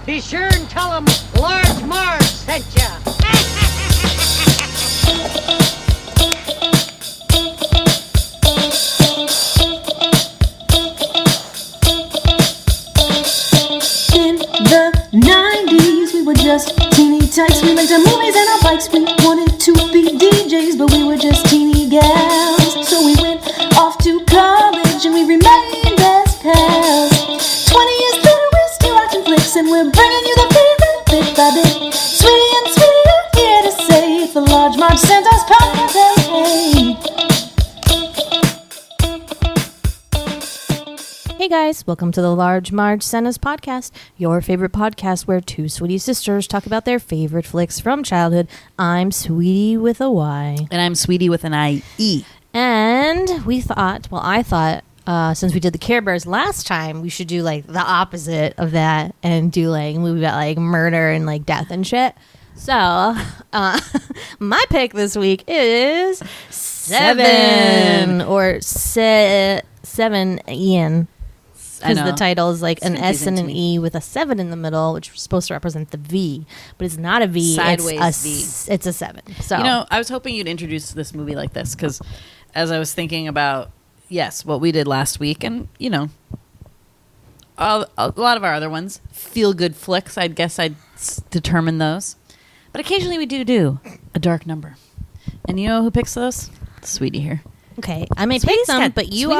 Be sure and tell them Large Marge sent ya. In the 90s, we were just teeny tykes. We liked our movies and our bikes. We wanted to be DJs, but we were just teeny gals. So we went off to college and we remained best pals. 20 years later, we're still watching flicks and we're bringing you the favorite bit by bit. Sweety and Sweety are here to say it's the Large Marge Santa's podcast. Hey. Hey guys, welcome to the Large Marge Santa's podcast, your favorite podcast where two Sweety sisters talk about their favorite flicks from childhood. I'm Sweety with a Y. And I'm Sweety with an I-E. And I thought, since we did the Care Bears last time, we should do like the opposite of that and do like a movie about like murder and like death and shit. So, my pick this week is Se7en or Se7en. Because the title is like an S and an E with a 7 in the middle, which is supposed to represent the V, but it's not a V. Sideways V. It's a 7. So I was hoping you'd introduce this movie like this because, as I was thinking about, what we did last week, and a lot of our other ones, feel good flicks. I'd guess I'd determine those, but occasionally we do a dark number, and you know who picks those? Sweety here. Okay, I may pick them, but you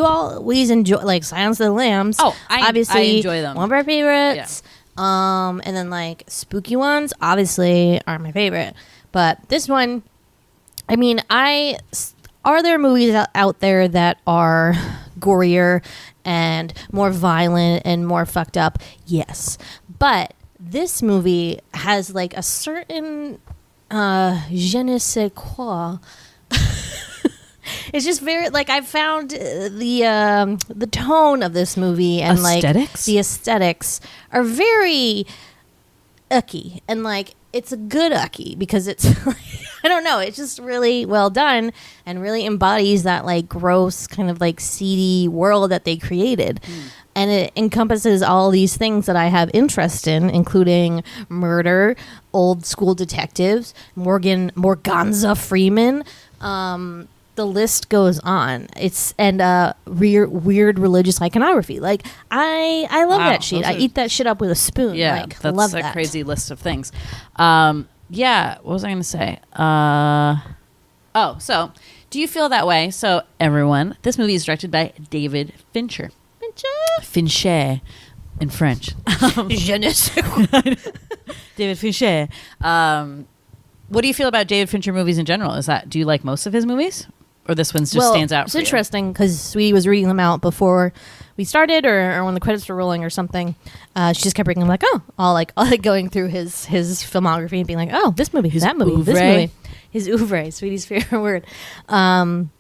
always enjoy like Silence of the Lambs. Oh, obviously, I enjoy them. One of our favorites. Yeah. And then like spooky ones, obviously, are my favorite. But this one, I mean, are there movies out there that are gorier and more violent and more fucked up? Yes, but this movie has like a certain je ne sais quoi. It's just very like I found the tone of this movie and aesthetics? Like the aesthetics are very ucky, and like it's a good ucky because it's I don't know, it's just really well done and really embodies that like gross kind of like seedy world that they created. And it encompasses all these things that I have interest in, including murder, old school detectives, Morganza Freeman, the list goes on. It's weird religious iconography. Like I love that shit. I eat that shit up with a spoon. Yeah, like, that's love a that. crazy list of things. What was I going to say? So do you feel that way? So everyone, this movie is directed by David Fincher. Fincher in French. Je ne sais quoi. David Fincher. What do you feel about David Fincher movies in general? Do you like most of his movies? Or this one just stands out It's for you? interesting because Sweetie was reading them out before we started or when the credits were rolling or something. She just kept bringing them like, all going through his filmography and being like, oh, this movie, that movie, this movie. His oeuvre, Sweetie's favorite word. And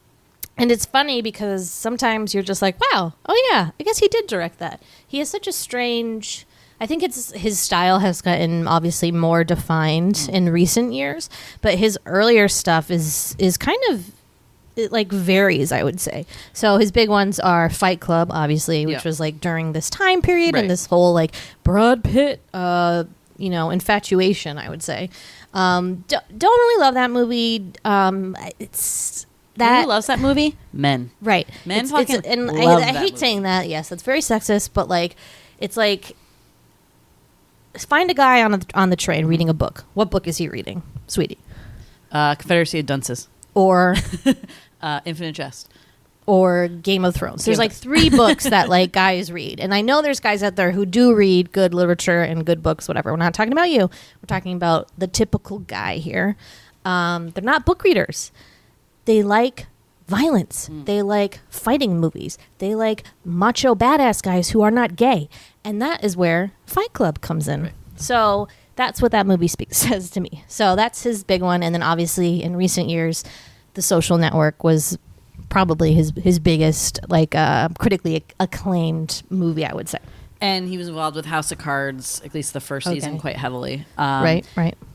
it's funny because sometimes you're just like, wow, oh yeah, I guess he did direct that. He has such a strange... I think his style has gotten obviously more defined in recent years, but his earlier stuff is kind of... It like varies, I would say. So his big ones are Fight Club, obviously, which was like during this time period and this whole like Brad Pitt, infatuation, I would say. Don't really love that movie. It's that. Who loves that movie? Men. Right. Men I hate movie. saying that. Yes, that's very sexist, but like, it's like find a guy on the train reading a book. What book is he reading, Sweetie? Confederacy of Dunces. Or Infinite Jest. Or Game of Thrones. There's like 3 books that like guys read. And I know there's guys out there who do read good literature and good books, whatever. We're not talking about you. We're talking about the typical guy here. They're not book readers. They like violence. They like fighting movies. They like macho badass guys who are not gay. And that is where Fight Club comes in. Right. So that's what that movie says to me. So that's his big one. And then obviously in recent years, The Social Network was probably his biggest, like, critically acclaimed movie, I would say. And he was involved with House of Cards, at least the first season, quite heavily. Right.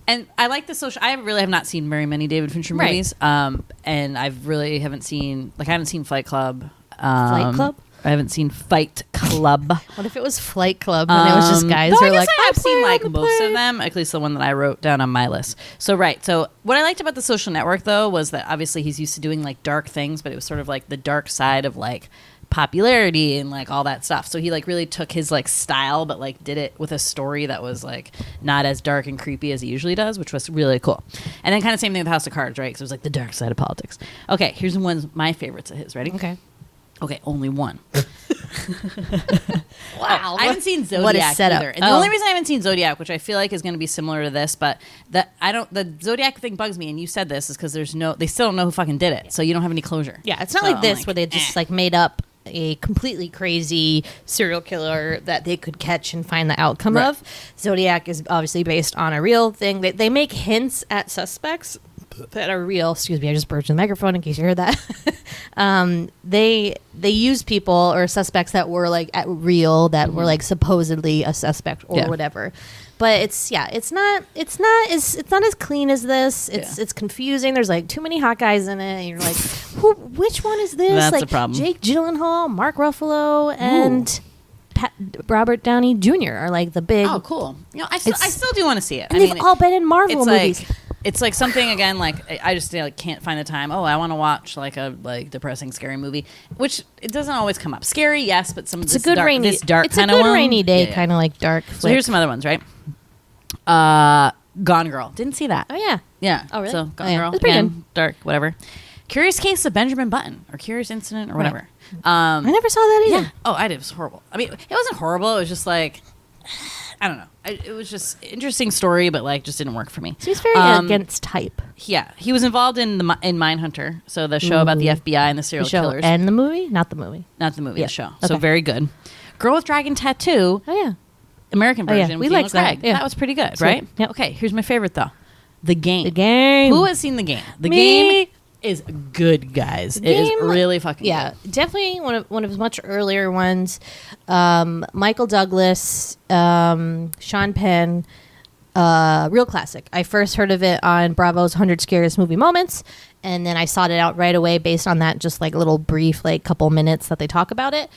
And I like The Social... I really have not seen very many David Fincher movies. And I really haven't seen... Like, I haven't seen Fight Club. Flight Club? I haven't seen Fight Club. What if it was Flight Club and it was just guys who are like, I've seen like most of them, at least the one that I wrote down on my list. So what I liked about The Social Network though was that obviously he's used to doing like dark things, but it was sort of like the dark side of like popularity and like all that stuff. So he like really took his like style, but like did it with a story that was like not as dark and creepy as he usually does, which was really cool. And then kind of same thing with House of Cards, right? Because it was like the dark side of politics. Okay, here's one of my favorites of his. Ready? Okay, only one. Wow. I haven't seen Zodiac either. And the only reason I haven't seen Zodiac, which I feel like is going to be similar to this, but the Zodiac thing bugs me, and you said this, is because they still don't know who fucking did it. So you don't have any closure. Yeah, it's not like this where they just like made up a completely crazy serial killer that they could catch and find the outcome of. Zodiac is obviously based on a real thing. They make hints at suspects that are real. Excuse me, I just burst the microphone in case you heard that. They use people or suspects that were like real, that were like supposedly a suspect or whatever. But it's not as clean as this. It's confusing. There's like too many hot guys in it, and you're like, which one is this? That's like a problem. Jake Gyllenhaal, Mark Ruffalo, and Robert Downey Jr. are like the big. Oh, cool. I still do want to see it. And they've all been in Marvel movies. It's like something again. Like I just like can't find the time. Oh, I want to watch like a depressing, scary movie, which it doesn't always come up. Scary, yes, but some of this dark kind of one. It's a good rainy day kind of like dark. So here's some other ones, right? Gone Girl. Didn't see that. Oh yeah. Yeah. Oh really? So Gone Girl. It's pretty again, good. Dark, whatever. Curious Case of Benjamin Button or Curious Incident or whatever. I never saw that either. Yeah. Oh, I did. It was horrible. I mean, it wasn't horrible. It was just like, I don't know. It was just interesting story, but like just didn't work for me. So he's very against type. Yeah, he was involved in Mindhunter, so the show about the FBI and the serial killers. And the movie, not the movie. The show. Okay. So very good. Girl with Dragon Tattoo. Oh yeah. American version. We liked that. Yeah. That was pretty good, Sweet. right? Yep. Okay, here's my favorite though. The Game. The Game. Who has seen The Game? The Me. Game is good, guys. It is really fucking good. Definitely one of his much earlier ones. Michael Douglas, Sean Penn, real classic. I first heard of it on Bravo's 100 Scariest Movie Moments, and then I sought it out right away based on that just like little brief like couple minutes that they talk about it.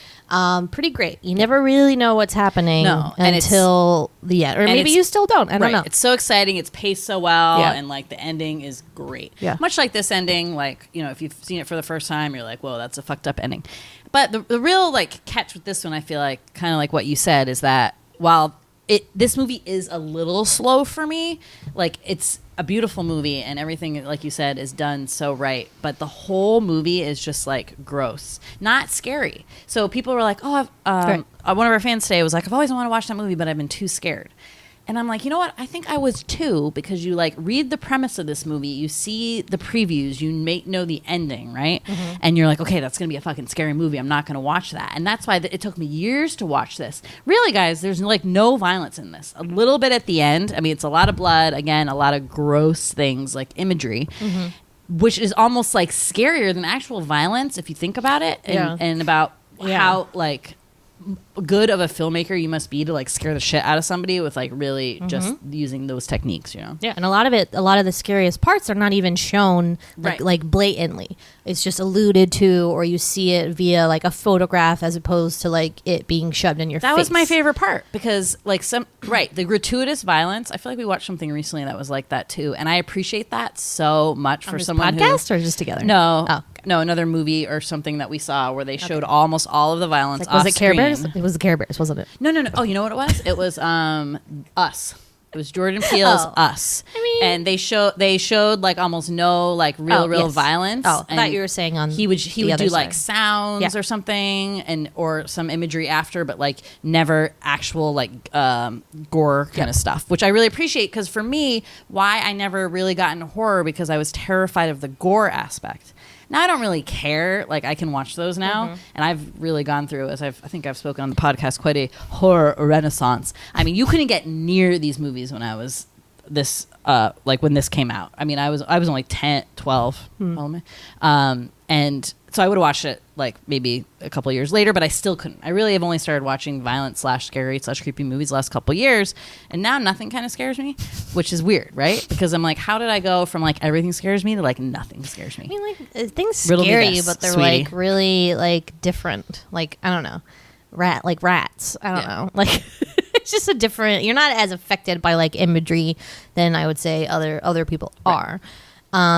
Pretty great. You never really know what's happening until the end, or maybe you still don't. I don't know. It's so exciting. It's paced so well, and like the ending is great. Yeah. Much like this ending, like if you've seen it for the first time, you're like, whoa, that's a fucked up ending. But the real like catch with this one, I feel like, kind of like what you said, is that while this movie is a little slow for me, like it's a beautiful movie and everything, like you said, is done so right, but the whole movie is just like gross, not scary. So people were like, one of our fans today was like, I've always wanted to watch that movie, but I've been too scared. And I'm like, you know what? I think I was too, because you like read the premise of this movie, you see the previews, you may know the ending, right? Mm-hmm. And you're like, okay, that's going to be a fucking scary movie. I'm not going to watch that. And that's why it took me years to watch this. Really, guys, there's like no violence in this. A little bit at the end. I mean, it's a lot of blood. Again, a lot of gross things like imagery, which is almost like scarier than actual violence if you think about it, and about how like good of a filmmaker you must be to like scare the shit out of somebody with like really just using those techniques, Yeah, and a lot of the scariest parts are not even shown like blatantly. It's just alluded to, or you see it via like a photograph as opposed to like it being shoved in your face. That was my favorite part, because like the gratuitous violence. I feel like we watched something recently that was like that too, and I appreciate that so much for someone podcast or just together. No, another movie or something that we saw where they showed almost all of the violence. Like, was it Care Bears? It was the Care Bears, wasn't it? No. Oh, you know what it was? It was Us. It was Jordan Peele's Us. I mean, and they showed like almost no like real violence. Oh, I thought you were saying on he would do like sounds or something or some imagery after, but like never actual like gore kind of stuff, which I really appreciate, because for me, why I never really got into horror, because I was terrified of the gore aspect. Now I don't really care. Like I can watch those now, and I've really gone through, I think I've spoken on the podcast, quite a horror renaissance. I mean, you couldn't get near these movies when I was this, like when this came out. I mean, I was only 10, 12, and so I would have watched it like maybe a couple of years later, but I still couldn't. I really have only started watching violent / scary / creepy movies the last couple of years, and now nothing kind of scares me, which is weird, right? Because I'm like, how did I go from like everything scares me to like nothing scares me? I mean, like things Riddle me scare you, this, but they're sweetie. like really like different. Like I don't know, rats. I don't know. Like it's just a different. You're not as affected by like imagery than I would say other people are.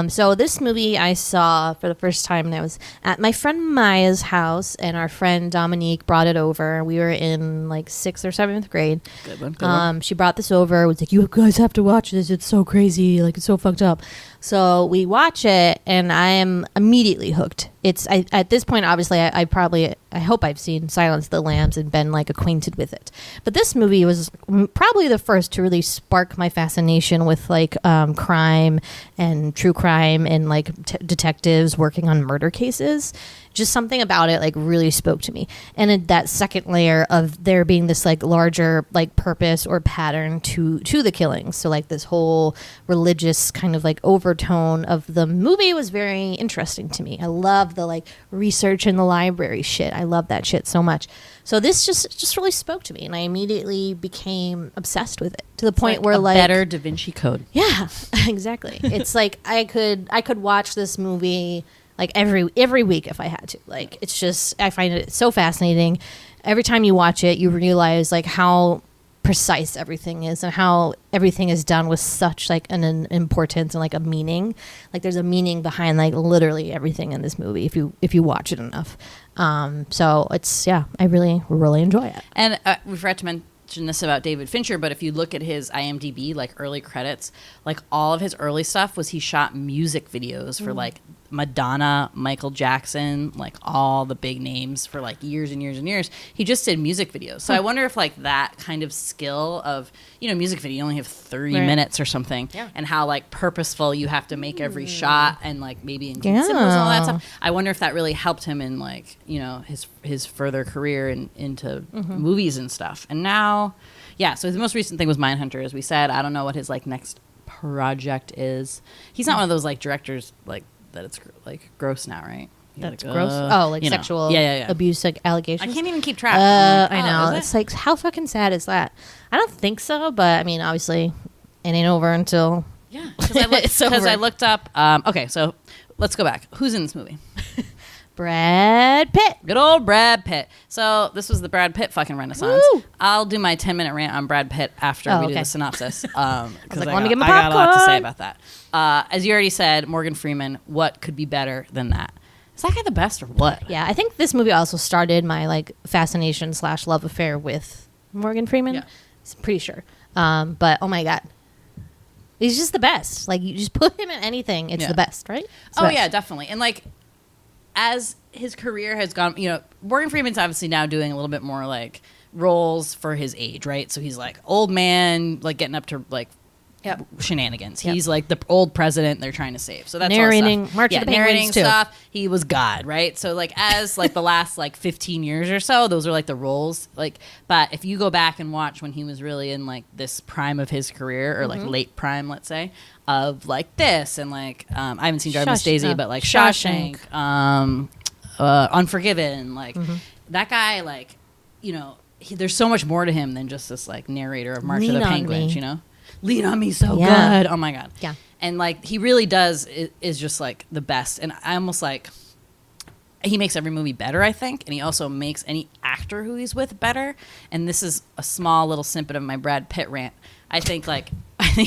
So this movie I saw for the first time, and I was at my friend Maya's house, and our friend Dominique brought it over. We were in like 6th or 7th grade. Good one. She brought this over. Was like, you guys have to watch this. It's so crazy. Like it's so fucked up. So we watch it, and I am immediately hooked. At this point, obviously, I hope I've seen Silence of the Lambs and been like acquainted with it. But this movie was probably the first to really spark my fascination with like crime and true crime and like detectives working on murder cases. Just something about it like really spoke to me. And that second layer of there being this like larger like purpose or pattern to the killings. So like this whole religious kind of like overtone of the movie was very interesting to me. I love the like research in the library shit. I love that shit so much. So this just really spoke to me, and I immediately became obsessed with it to the point where like better Da Vinci Code. Yeah, exactly. It's like I could watch this movie like every week if I had to. Like it's just, I find it so fascinating. Every time you watch it, you realize like how precise everything is and how everything is done with such like an importance and like a meaning. Like there's a meaning behind like literally everything in this movie if you watch it enough. So it's, yeah, I really enjoy it. And we forgot to mention this about David Fincher, but if you look at his IMDb, like early credits, like all of his early stuff was he shot music videos for like Madonna, Michael Jackson, like all the big names for like years and years and years. He just did music videos. So I wonder if like that kind of skill of, music video, you only have 30 minutes or something, and how like purposeful you have to make every shot and like maybe include symbols and all that stuff. I wonder if that really helped him in like, his further career into movies and stuff. And now, so the most recent thing was Mindhunter, as we said. I don't know what his like next project is. He's not one of those like directors like that it's like gross now, right? That's like, gross. Sexual abuse like allegations. I can't even keep track. I know. It's like, how fucking sad is that? I don't think so, but I mean, obviously, it ain't over until because I looked up. Okay, so let's go back. Who's in this movie? Brad Pitt. Good old Brad Pitt. So this was the Brad Pitt fucking renaissance. Woo! I'll do my 10-minute rant on Brad Pitt after we do the synopsis. Because let me get my I got a lot to popcorn. say about that. As you already said, Morgan Freeman, what could be better than that? Is that guy the best or what? Yeah, I think this movie also started my like fascination / love affair with Morgan Freeman. Yeah. I'm pretty sure. But oh my God. He's just the best. Like you just put him in anything, it's the best, right? It's the best. Yeah, definitely. And like as his career has gone, Morgan Freeman's obviously now doing a little bit more like roles for his age, right? So he's like old man, like getting up to like shenanigans. He's like the old president they're trying to save. So that's narrating all stuff. March of the Penguins narrating too. stuff. He was God, right? So like as like the last like 15 years or so, those are like the roles. Like, but if you go back and watch when he was really in like this prime of his career or like late prime, let's say, of like this and like I haven't seen Miss Daisy, but like Shawshank, Unforgiven, like that guy, like there's so much more to him than just this like narrator of March of the Penguins, Lean on me so good. Oh my God. Yeah. And like he really does is just like the best. And I almost like he makes every movie better, I think, and he also makes any actor who he's with better. And this is a small little snippet of my Brad Pitt rant. I think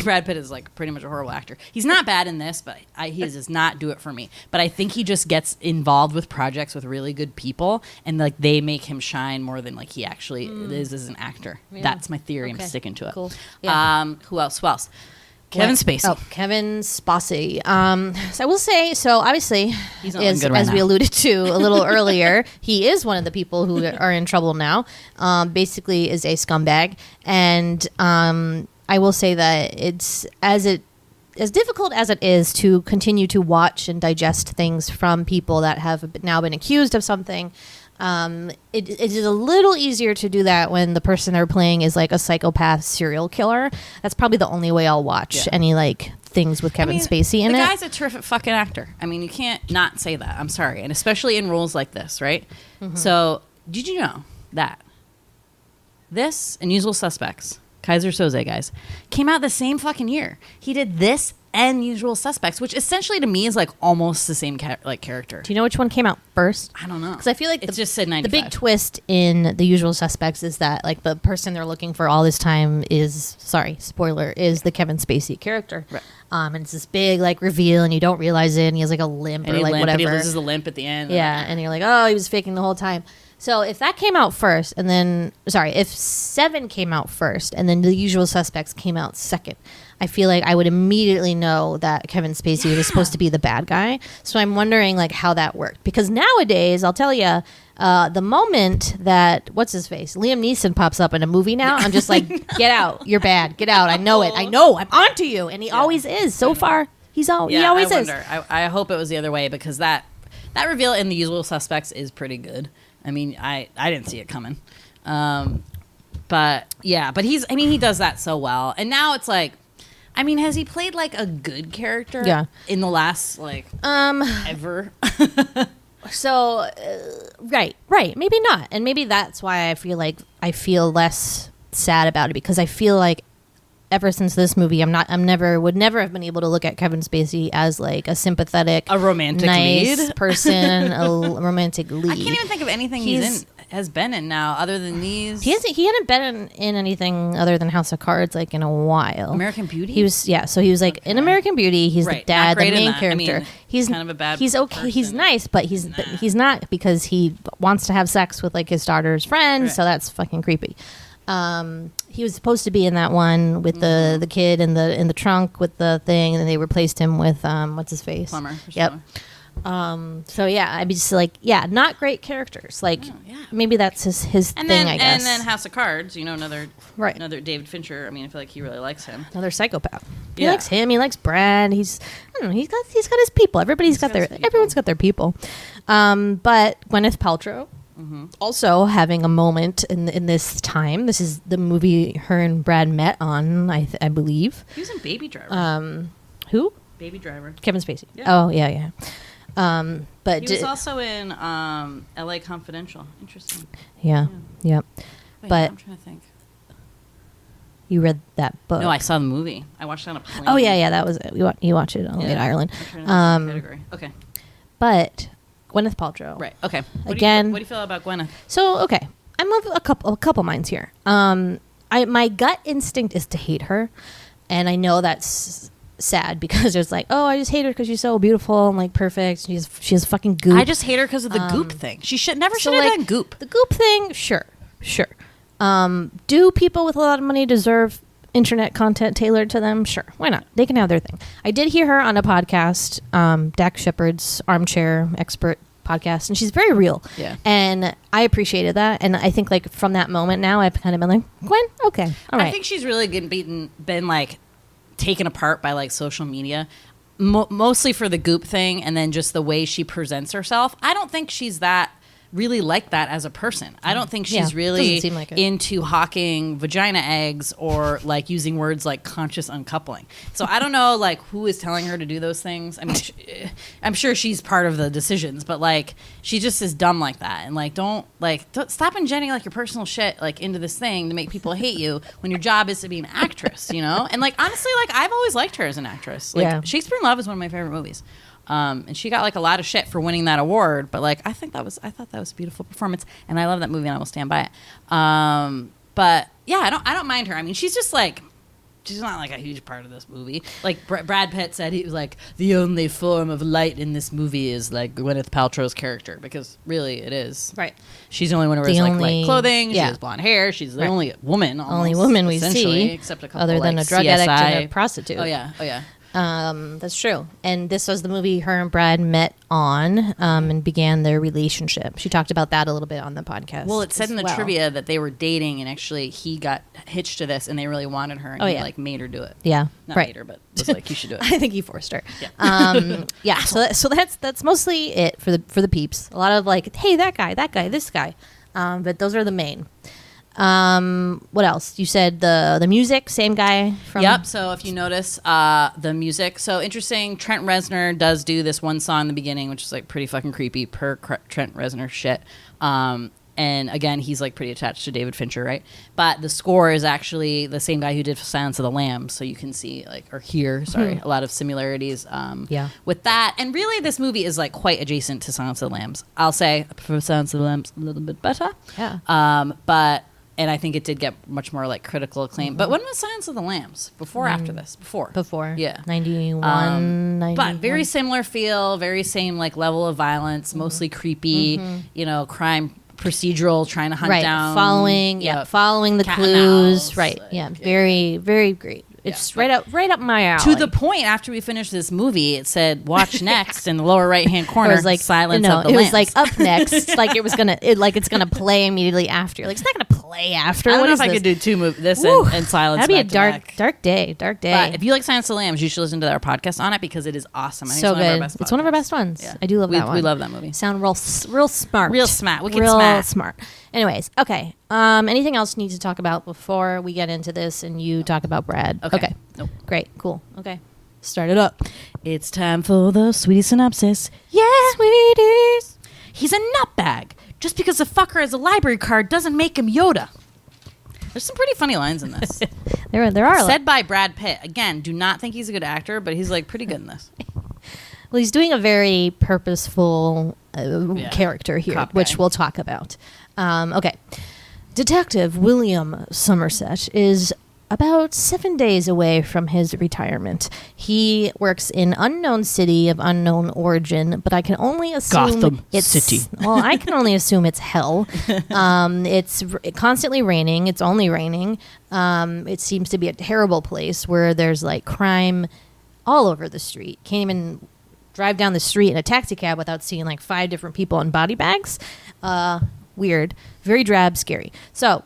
Brad Pitt is like pretty much a horrible actor. He's not bad in this, but he does not do it for me. But I think he just gets involved with projects with really good people, and like they make him shine more than like he actually is as an actor. Yeah. That's my theory. Okay. I'm sticking to it. Cool. Yeah. Who else? Kevin Spacey. Oh, Kevin Spacey. So I will say, so obviously, he's not good right as now. we alluded to a little earlier, he is one of the people who are in trouble now. Basically, is a scumbag, and I will say that it's as difficult as it is to continue to watch and digest things from people that have now been accused of something. It is a little easier to do that when the person they're playing is like a psychopath serial killer. That's probably the only way I'll watch any like things with Kevin Spacey in it. The guy's a terrific fucking actor. I mean, you can't not say that. I'm sorry. And especially in roles like this, right? So did you know that this and Usual Suspects, Kaiser Soze guys, came out the same fucking year? He did this and Usual Suspects, which essentially to me is like almost the same character. Do you know which one came out first? I don't know. Because I feel like it just said 95. The big twist in The Usual Suspects is that like the person they're looking for all this time is, sorry, spoiler, is the Kevin Spacey character. Right. And it's this big like reveal and you don't realize it and he has like a limp or like whatever. And he loses the limp at the end. Yeah, and you're like, oh, he was faking the whole time. So if that came out first and then, sorry, if Se7en came out first and then The Usual Suspects came out second, I feel like I would immediately know that Kevin Spacey was supposed to be the bad guy. So I'm wondering like how that worked. Because nowadays, I'll tell you, the moment that, what's his face? Liam Neeson pops up in a movie now, I'm just like, get out. You're bad. Get out. I know it. I know. I'm onto you. And he always is. So far, he always is. I hope it was the other way because that reveal in The Usual Suspects is pretty good. I mean, I didn't see it coming. But he does that so well. And now it's like, I mean, has he played like a good character? Yeah. In the last ever? So, right. Maybe not. And maybe that's why I feel less sad about it because I feel like ever since this movie, would never have been able to look at Kevin Spacey as like a sympathetic, a romantic nice lead person, a romantic lead. I can't even think of anything has been in now other than these. He hadn't been in anything other than House of Cards like in a while. American Beauty. He was in American Beauty. He's the dad, the main character. I mean, he's kind of a bad. He's okay. Person. He's nice, but he's not because he wants to have sex with like his daughter's friend. Right. So that's fucking creepy. He was supposed to be in that one with the kid in the trunk with the thing, and then they replaced him with what's his face? Plumber. Yep. So yeah, I'd be just like, not great characters. Like maybe that's his thing, I guess. And then House of Cards, another David Fincher. I mean, I feel like he really likes him. Another psychopath. He likes him. He likes Brad. He's got his people. Everyone's got their people. But Gwyneth Paltrow. Also having a moment in this time. This is the movie her and Brad met on, I believe. He was in Baby Driver. Who? Baby Driver. Kevin Spacey. Yeah. Oh, yeah. But he was also in L.A. Confidential. Interesting. Yeah. Wait, but I'm trying to think. You read that book? No, I saw the movie. I watched it on a plane. Oh, yeah, that was it. You watched it on Late Ireland. Category. Okay. But Gwyneth Paltrow. Right. Okay. What do you feel about Gwyneth? So, okay. I'm of a couple minds here. My gut instinct is to hate her. And I know that's sad because it's like, oh, I just hate her because she's so beautiful and like perfect. She has fucking goop. I just hate her because of the goop thing. She should have done goop. The goop thing, sure. Do people with a lot of money deserve internet content tailored to them? Sure, why not? They can have their thing. I did hear her on a podcast, Dak Shepard's Armchair Expert podcast, and she's very real. Yeah, and I appreciated that. And I think like from that moment now, I've kind of been like, Gwen, okay, all right. I think she's really been like taken apart by like social media, mostly for the goop thing, and then just the way she presents herself. I don't think she's really like that as a person. I don't think she's really into hawking vagina eggs or like using words like conscious uncoupling. So I don't know like who is telling her to do those things. I mean, I'm sure she's part of the decisions, but like she just is dumb like that. And like don't stop injecting like your personal shit like into this thing to make people hate you when your job is to be an actress, And like honestly, like I've always liked her as an actress. Like Shakespeare in Love is one of my favorite movies. And she got like a lot of shit for winning that award, but like I thought that was a beautiful performance, and I love that movie, and I will stand by it. But yeah, I don't mind her. I mean, she's just like she's not like a huge part of this movie. Like Brad Pitt said, he was like the only form of light in this movie is like Gwyneth Paltrow's character, because really it is. Right. She's the only one who wears like light clothing. She has blonde hair. She's the only woman. Almost, only woman we see, except a couple other than like a drug CSI. addict and a prostitute. Oh yeah. That's true. And this was the movie her and Brad met on and began their relationship. She talked about that a little bit on the podcast. Well, it said in the trivia that they were dating, and actually he got hitched to this, and they really wanted her, and he like made her do it. Yeah, not made her, but was like, you should do it. I think he forced her. Yeah. So that's mostly it for the peeps. A lot of like, hey, that guy, this guy. But those are the main. What else? You said the music, same guy from... Yep. So if you notice the music, so interesting, Trent Reznor does do this one song in the beginning, which is like pretty fucking creepy per Trent Reznor shit. And again, he's like pretty attached to David Fincher, right? But the score is actually the same guy who did Silence of the Lambs, so you can see a lot of similarities with that. And really, this movie is like quite adjacent to Silence of the Lambs. I'll say I prefer Silence of the Lambs a little bit better. Yeah. And I think it did get much more like critical acclaim. But when was Silence of the Lambs? Before or after this? Before. Yeah. 91. But very similar feel, very same like level of violence, mostly creepy, crime procedural, trying to hunt down. Following the clues. Right. Yeah. Very, very great. It's right up my alley. To the point, after we finished this movie, it said "Watch next" in the lower right-hand corner. It was like Silence of the Lambs. Lambs. It was like up next, like it was gonna, it's gonna play immediately after. Like it's not gonna play after. I don't what know is if I this? could do two movies, this and Silence. That'd be a back. dark day. But if you like Silence of the Lambs, you should listen to our podcast on it because it is awesome. I think So it's good. It's one of our best ones. Yeah. I do love that one. We love that movie. Sound real smart. Real smart. Wicked real smart. Anyways, okay. Anything else you need to talk about before we get into this and you talk about Brad? Okay. Nope. Great. Cool. Okay. Start it up. It's time for the Sweety synopsis. Yeah, sweeties. He's a nutbag. Just because a fucker has a library card doesn't make him Yoda. There's some pretty funny lines in this. There are. Said by Brad Pitt. Again, do not think he's a good actor, but he's like pretty good in this. Well, he's doing a very purposeful character here, which we'll talk about. Okay. Detective William Somerset is about 7 days away from his retirement. He works in unknown city of unknown origin, but I can only assume Gotham it's City. Well, I can only assume it's hell. It's constantly raining. It's only raining. It seems to be a terrible place where there's like crime all over the street. Can't even drive down the street in a taxi cab without seeing like 5 different people in body bags. Weird, very drab, scary. So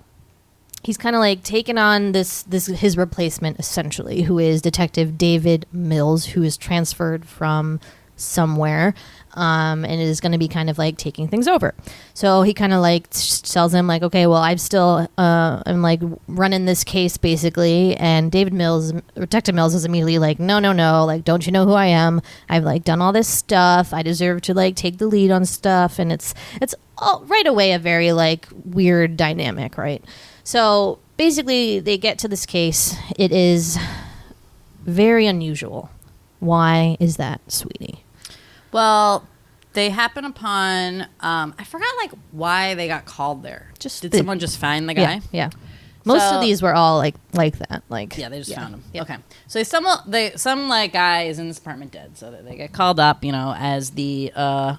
he's kind of like taken on this his replacement essentially, who is Detective David Mills, who is transferred from somewhere, and is going to be kind of like taking things over. So he kind of like tells him like, okay, well, I'm like running this case basically, and Detective Mills is immediately like, no, like, don't you know who I am? I've like done all this stuff. I deserve to like take the lead on stuff, and it's all right away a very like weird dynamic, right? So basically, they get to this case. It is very unusual. Why is that, sweetie? Well, they happen upon, I forgot like why they got called there. Did someone just find the guy? Yeah. Most of these were all like that. Like yeah, they just found him. Yeah. Okay, so some like guy is in this apartment dead, so that they get called up, as the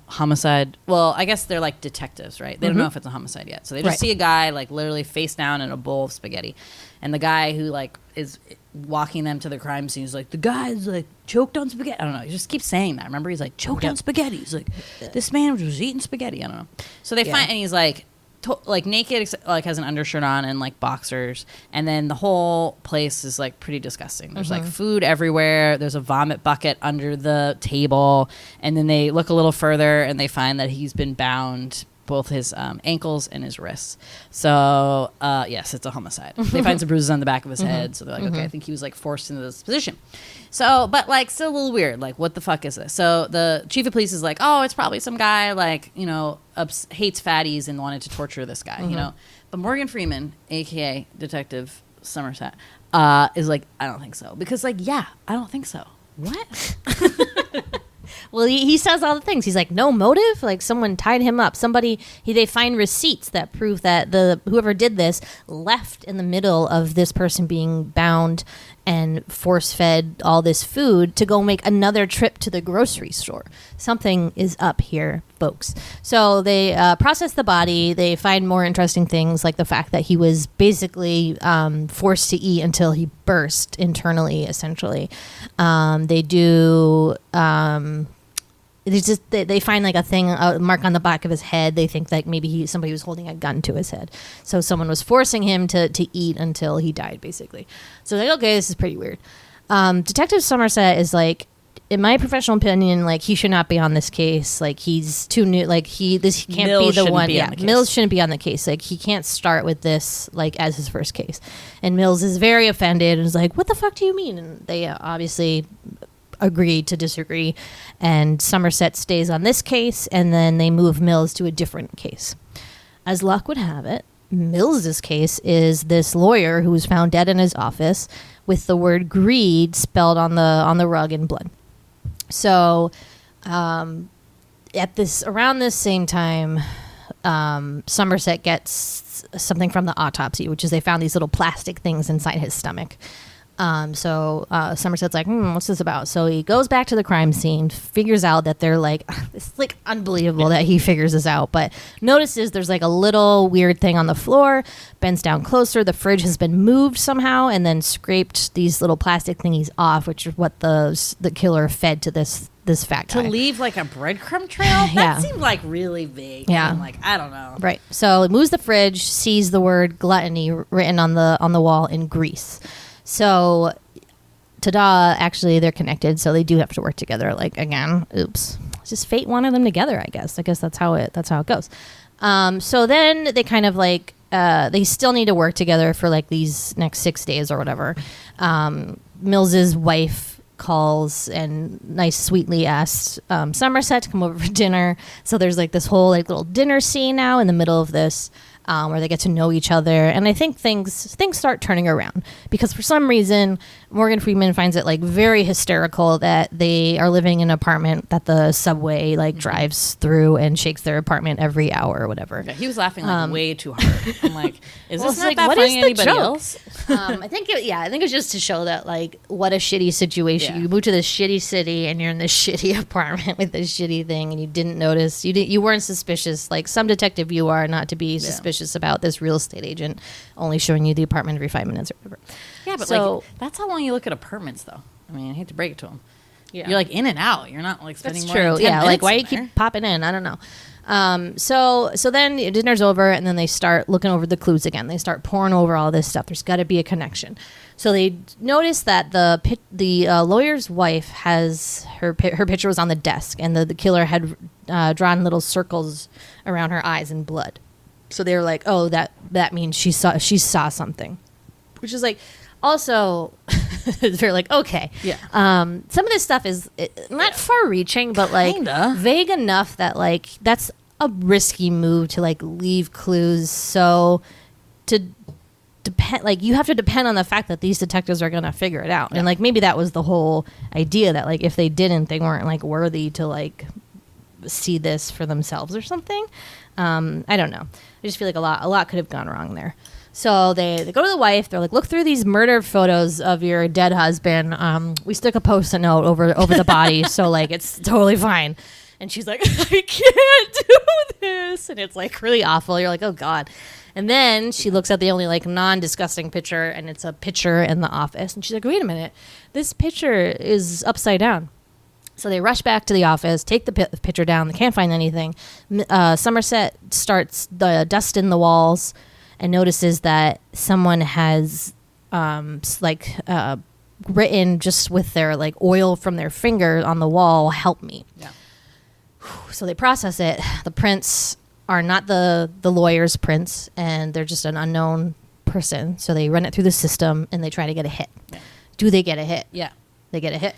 homicide. Well, I guess they're like detectives, right? They don't know if it's a homicide yet, so they just see a guy like literally face down in a bowl of spaghetti, and the guy who like is walking them to the crime scene is like, the guy's like choked on spaghetti. I don't know. He just keeps saying that. Remember, he's like choked on spaghetti. He's like, this man was eating spaghetti. I don't know. So they find, and he's like. Like naked, like has an undershirt on and like boxers, and then the whole place is like pretty disgusting. There's like food everywhere. There's a vomit bucket under the table, and then they look a little further and they find that he's been bound, both his ankles and his wrists. So yes, it's a homicide. They find some bruises on the back of his head, so they're like, okay, I think he was like forced into this position. So, but like still a little weird. Like, what the fuck is this? So the chief of police is like, oh, it's probably some guy like hates fatties and wanted to torture this guy, But Morgan Freeman, aka Detective Somerset, is like, I don't think so, because like, yeah, I don't think so. What? Well, he says all the things. He's like, no motive? Like someone tied him up. They find receipts that prove that whoever did this left in the middle of this person being bound and force-fed all this food to go make another trip to the grocery store. Something is up here folks. So they process the body. They find more interesting things, like the fact that he was basically forced to eat until he burst internally, essentially. They do... they find like a mark on the back of his head. They think like maybe somebody was holding a gun to his head. So someone was forcing him to eat until he died, basically. So they're like, okay, this is pretty weird. Detective Somerset is like, in my professional opinion, like he should not be on this case. Like he's too new. Like he can't Mills be the one. be on the case. Mills shouldn't be on the case. Like he can't start with this like as his first case. And Mills is very offended and is like, what the fuck do you mean? And they obviously agree to disagree, and Somerset stays on this case, and then they move Mills to a different case. As luck would have it, Mills's case is this lawyer who was found dead in his office with the word greed spelled on the rug in blood. So around this same time, Somerset gets something from the autopsy, which is they found these little plastic things inside his stomach. So Somerset's like, what's this about? So he goes back to the crime scene, figures out that they're like, it's like unbelievable that he figures this out, but notices there's like a little weird thing on the floor, bends down closer, the fridge has been moved somehow, and then scraped these little plastic thingies off, which is what the killer fed to this fat guy. To leave like a breadcrumb trail? Yeah. That seemed like really vague. Yeah. I'm like, I don't know. Right. So it moves the fridge, sees the word gluttony written on the wall in grease. So, ta-da, actually, they're connected, so they do have to work together. Like, again, oops. It's just fate wanted them together, I guess. That's how it goes. So then they kind of, like, they still need to work together for, like, these next 6 days or whatever. Mills's wife calls and sweetly asks Somerset to come over for dinner. So there's, like, this whole, like, little dinner scene now in the middle of this. Where they get to know each other, and I think things start turning around because for some reason Morgan Freeman finds it like very hysterical that they are living in an apartment that the subway like drives through and shakes their apartment every hour or whatever. Yeah, he was laughing like way too hard. I'm like, is Well, this it's not like, that what funny is the anybody joke? else? I think it's just to show that like what a shitty situation. Yeah. You moved to this shitty city and you're in this shitty apartment with this shitty thing, and you didn't notice. You weren't suspicious. Like some detective, you are not to be suspicious about this real estate agent only showing you the apartment every 5 minutes or whatever. Yeah, but So- like that's how long you look at apartments, though. I mean, I hate to break it to them. Yeah. You're like in and out. You're not like spending That's more true. than 10 Yeah, like minutes why do in you keep there. popping in? I don't know. So then dinner's over, and then they start looking over the clues again. They start pouring over all this stuff. There's got to be a connection. So they notice that the lawyer's wife has her picture was on the desk, and the killer had drawn little circles around her eyes in blood. So they were like, oh, that means she saw something, which is like also they're like, okay, Yeah. some of this stuff is not far-reaching, but like Kinda. vague enough that like that's a risky move to like leave clues. So to depend, like you have to depend on the fact that these detectives are gonna figure it out, and like maybe that was the whole idea that like if they didn't, they weren't like worthy to like see this for themselves or something. I don't know. I just feel like a lot could have gone wrong there. So they go to the wife. They're like, look through these murder photos of your dead husband. We stick a Post-it note over the body, so like it's totally fine. And she's like, I can't do this, and it's like really awful. You're like, oh god. And then she looks at the only like non-disgusting picture, and it's a picture in the office. And she's like, wait a minute, this picture is upside down. So they rush back to the office, take the picture down. They can't find anything. Somerset starts dusting the walls and notices that someone has written just with their like oil from their finger on the wall, help me. Yeah. So they process it. The prints are not the lawyer's prints, and they're just an unknown person. So they run it through the system, and they try to get a hit. Yeah. Do they get a hit? Yeah. They get a hit.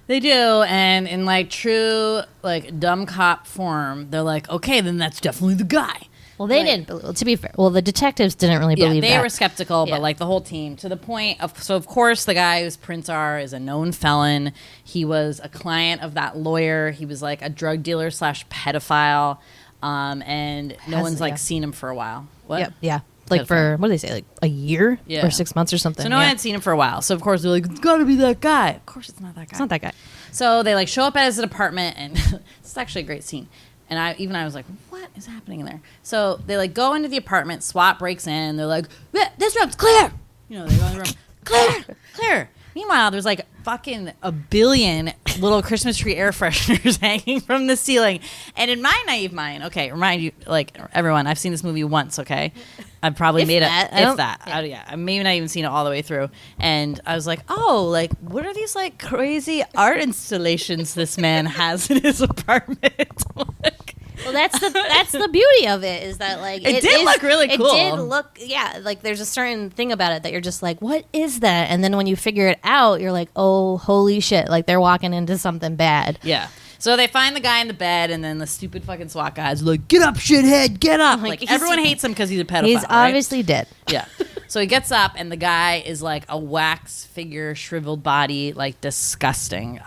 They do, and in like true like dumb cop form, they're like, okay, then that's definitely the guy. Well, they didn't. To be fair, the detectives didn't really believe they that. were skeptical, Yeah. but like the whole team, to the point of, so of course the guy whose prints are is a known felon. He was a client of that lawyer. He was like a drug dealer / pedophile, and no one's like seen him for a while. What? Yep. Yeah. Like for, what do they say, like a year or 6 months or something? So no one had seen him for a while. So of course they're like, it's got to be that guy. Of course it's not that guy. It's not that guy. So they like show up at his apartment, and it's actually a great scene. And I was like, what is happening in there? So they like go into the apartment, SWAT breaks in, and they're like, this room's clear. You know, they go in the room, clear. Meanwhile, there's like fucking a billion little Christmas tree air fresheners hanging from the ceiling. And in my naive mind, okay, remind you, like everyone, I've seen this movie once, okay? I've probably made it, if that. Yeah. I maybe not even seen it all the way through. And I was like, oh, like, what are these like crazy art installations this man has in his apartment? Like, well, that's the beauty of it, is that like it did look really cool. It did look, yeah, like there's a certain thing about it that you're just like, what is that? And then when you figure it out, you're like, oh, holy shit! Like they're walking into something bad. Yeah. So they find the guy in the bed, and then the stupid fucking SWAT guys are like, "Get up, shithead! Get up!" Like everyone hates him because he's a pedophile. He's obviously dead. Yeah. So he gets up, and the guy is like a wax figure, shriveled body, like disgusting.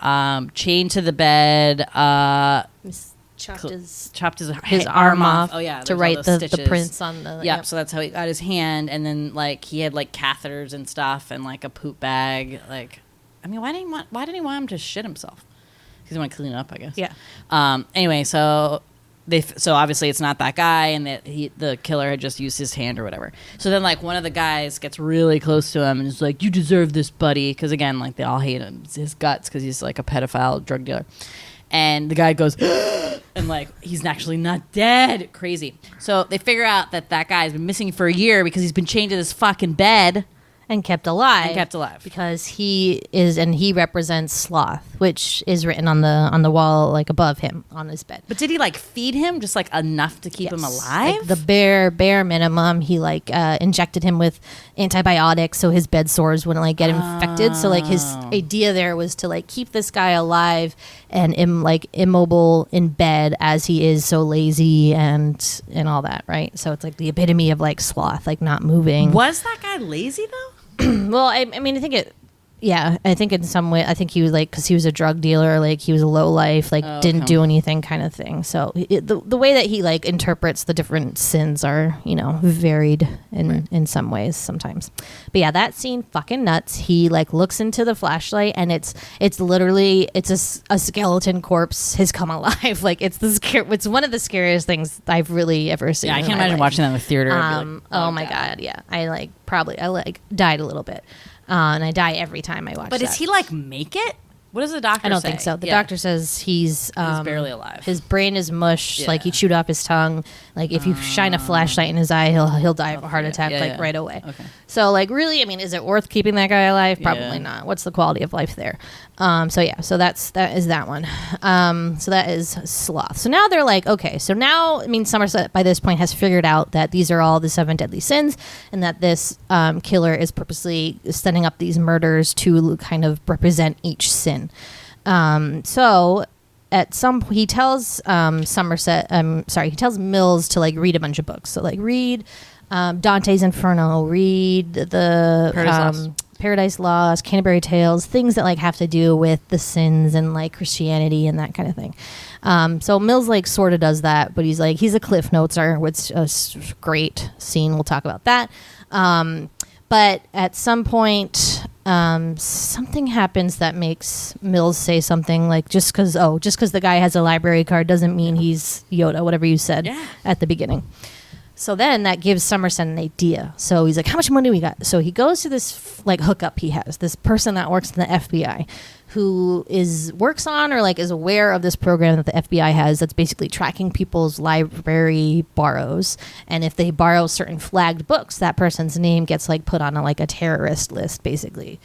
Chained to the bed. Chopped his arm off. Oh yeah, to write the prints on the. Yep. So that's how he got his hand, and then like he had like catheters and stuff, and like a poop bag. Like, I mean, why didn't he want him to shit himself? Because he wanted to clean up, I guess. Yeah. Anyway, so obviously it's not that guy, and that the killer had just used his hand or whatever. So then like one of the guys gets really close to him and is like, "You deserve this, buddy," because again, like they all hate him, his guts, because he's like a pedophile drug dealer. And the guy goes, and like, he's actually not dead. Crazy. So they figure out that guy has been missing for a year because he's been chained to this fucking bed. And kept alive. Because he represents Sloth, which is written on the wall, like above him on his bed. But did he like feed him just like enough to keep him alive? Like the bare minimum. He like injected him with antibiotics so his bed sores wouldn't like get infected. So like his idea there was to like keep this guy alive and immobile in bed as he is so lazy and all that, right? So it's like the epitome of like Sloth, like not moving. Was that guy lazy though? Well, I mean, I think in some way, I think he was like, because he was a drug dealer, like he was a low life, like didn't do anything kind of thing. So the way that he like interprets the different sins are, you know, varied in some ways sometimes. But yeah, that scene fucking nuts. He like looks into the flashlight and it's literally a skeleton corpse has come alive. Like it's one of the scariest things I've really ever seen. Yeah, I can't imagine watching that in the theater. Oh my God, yeah, I died a little bit. And I die every time I watch that. But does he like make it? What does the doctor say? I don't think so. The doctor says he's barely alive. His brain is mush. Like he chewed off his tongue. Like if you shine a flashlight in his eye, he'll die of a heart attack right away. Okay. So like really, I mean, is it worth keeping that guy alive? Probably not. What's the quality of life there? So that is that one. So that is Sloth. So now they're like, okay, so now, I mean, Somerset by this point has figured out that these are all the 7 deadly sins, and that this killer is purposely setting up these murders to kind of represent each sin. So at some he tells he tells Mills to like read a bunch of books. So like read Dante's Inferno, read the Paradise Lost, Canterbury Tales, things that like have to do with the sins and like Christianity and that kind of thing. So Mills like sort of does that, but he's a Cliff Noteser, which is a great scene. We'll talk about that. But at some point, something happens that makes Mills say something like, just because the guy has a library card doesn't mean he's Yoda, whatever you said at the beginning. So then that gives Somerset an idea. So he's like, how much money we got? So he goes to this like hookup he has, this person that works in the FBI who works on or like is aware of this program that the FBI has that's basically tracking people's library borrows. And if they borrow certain flagged books, that person's name gets like put on a terrorist list basically.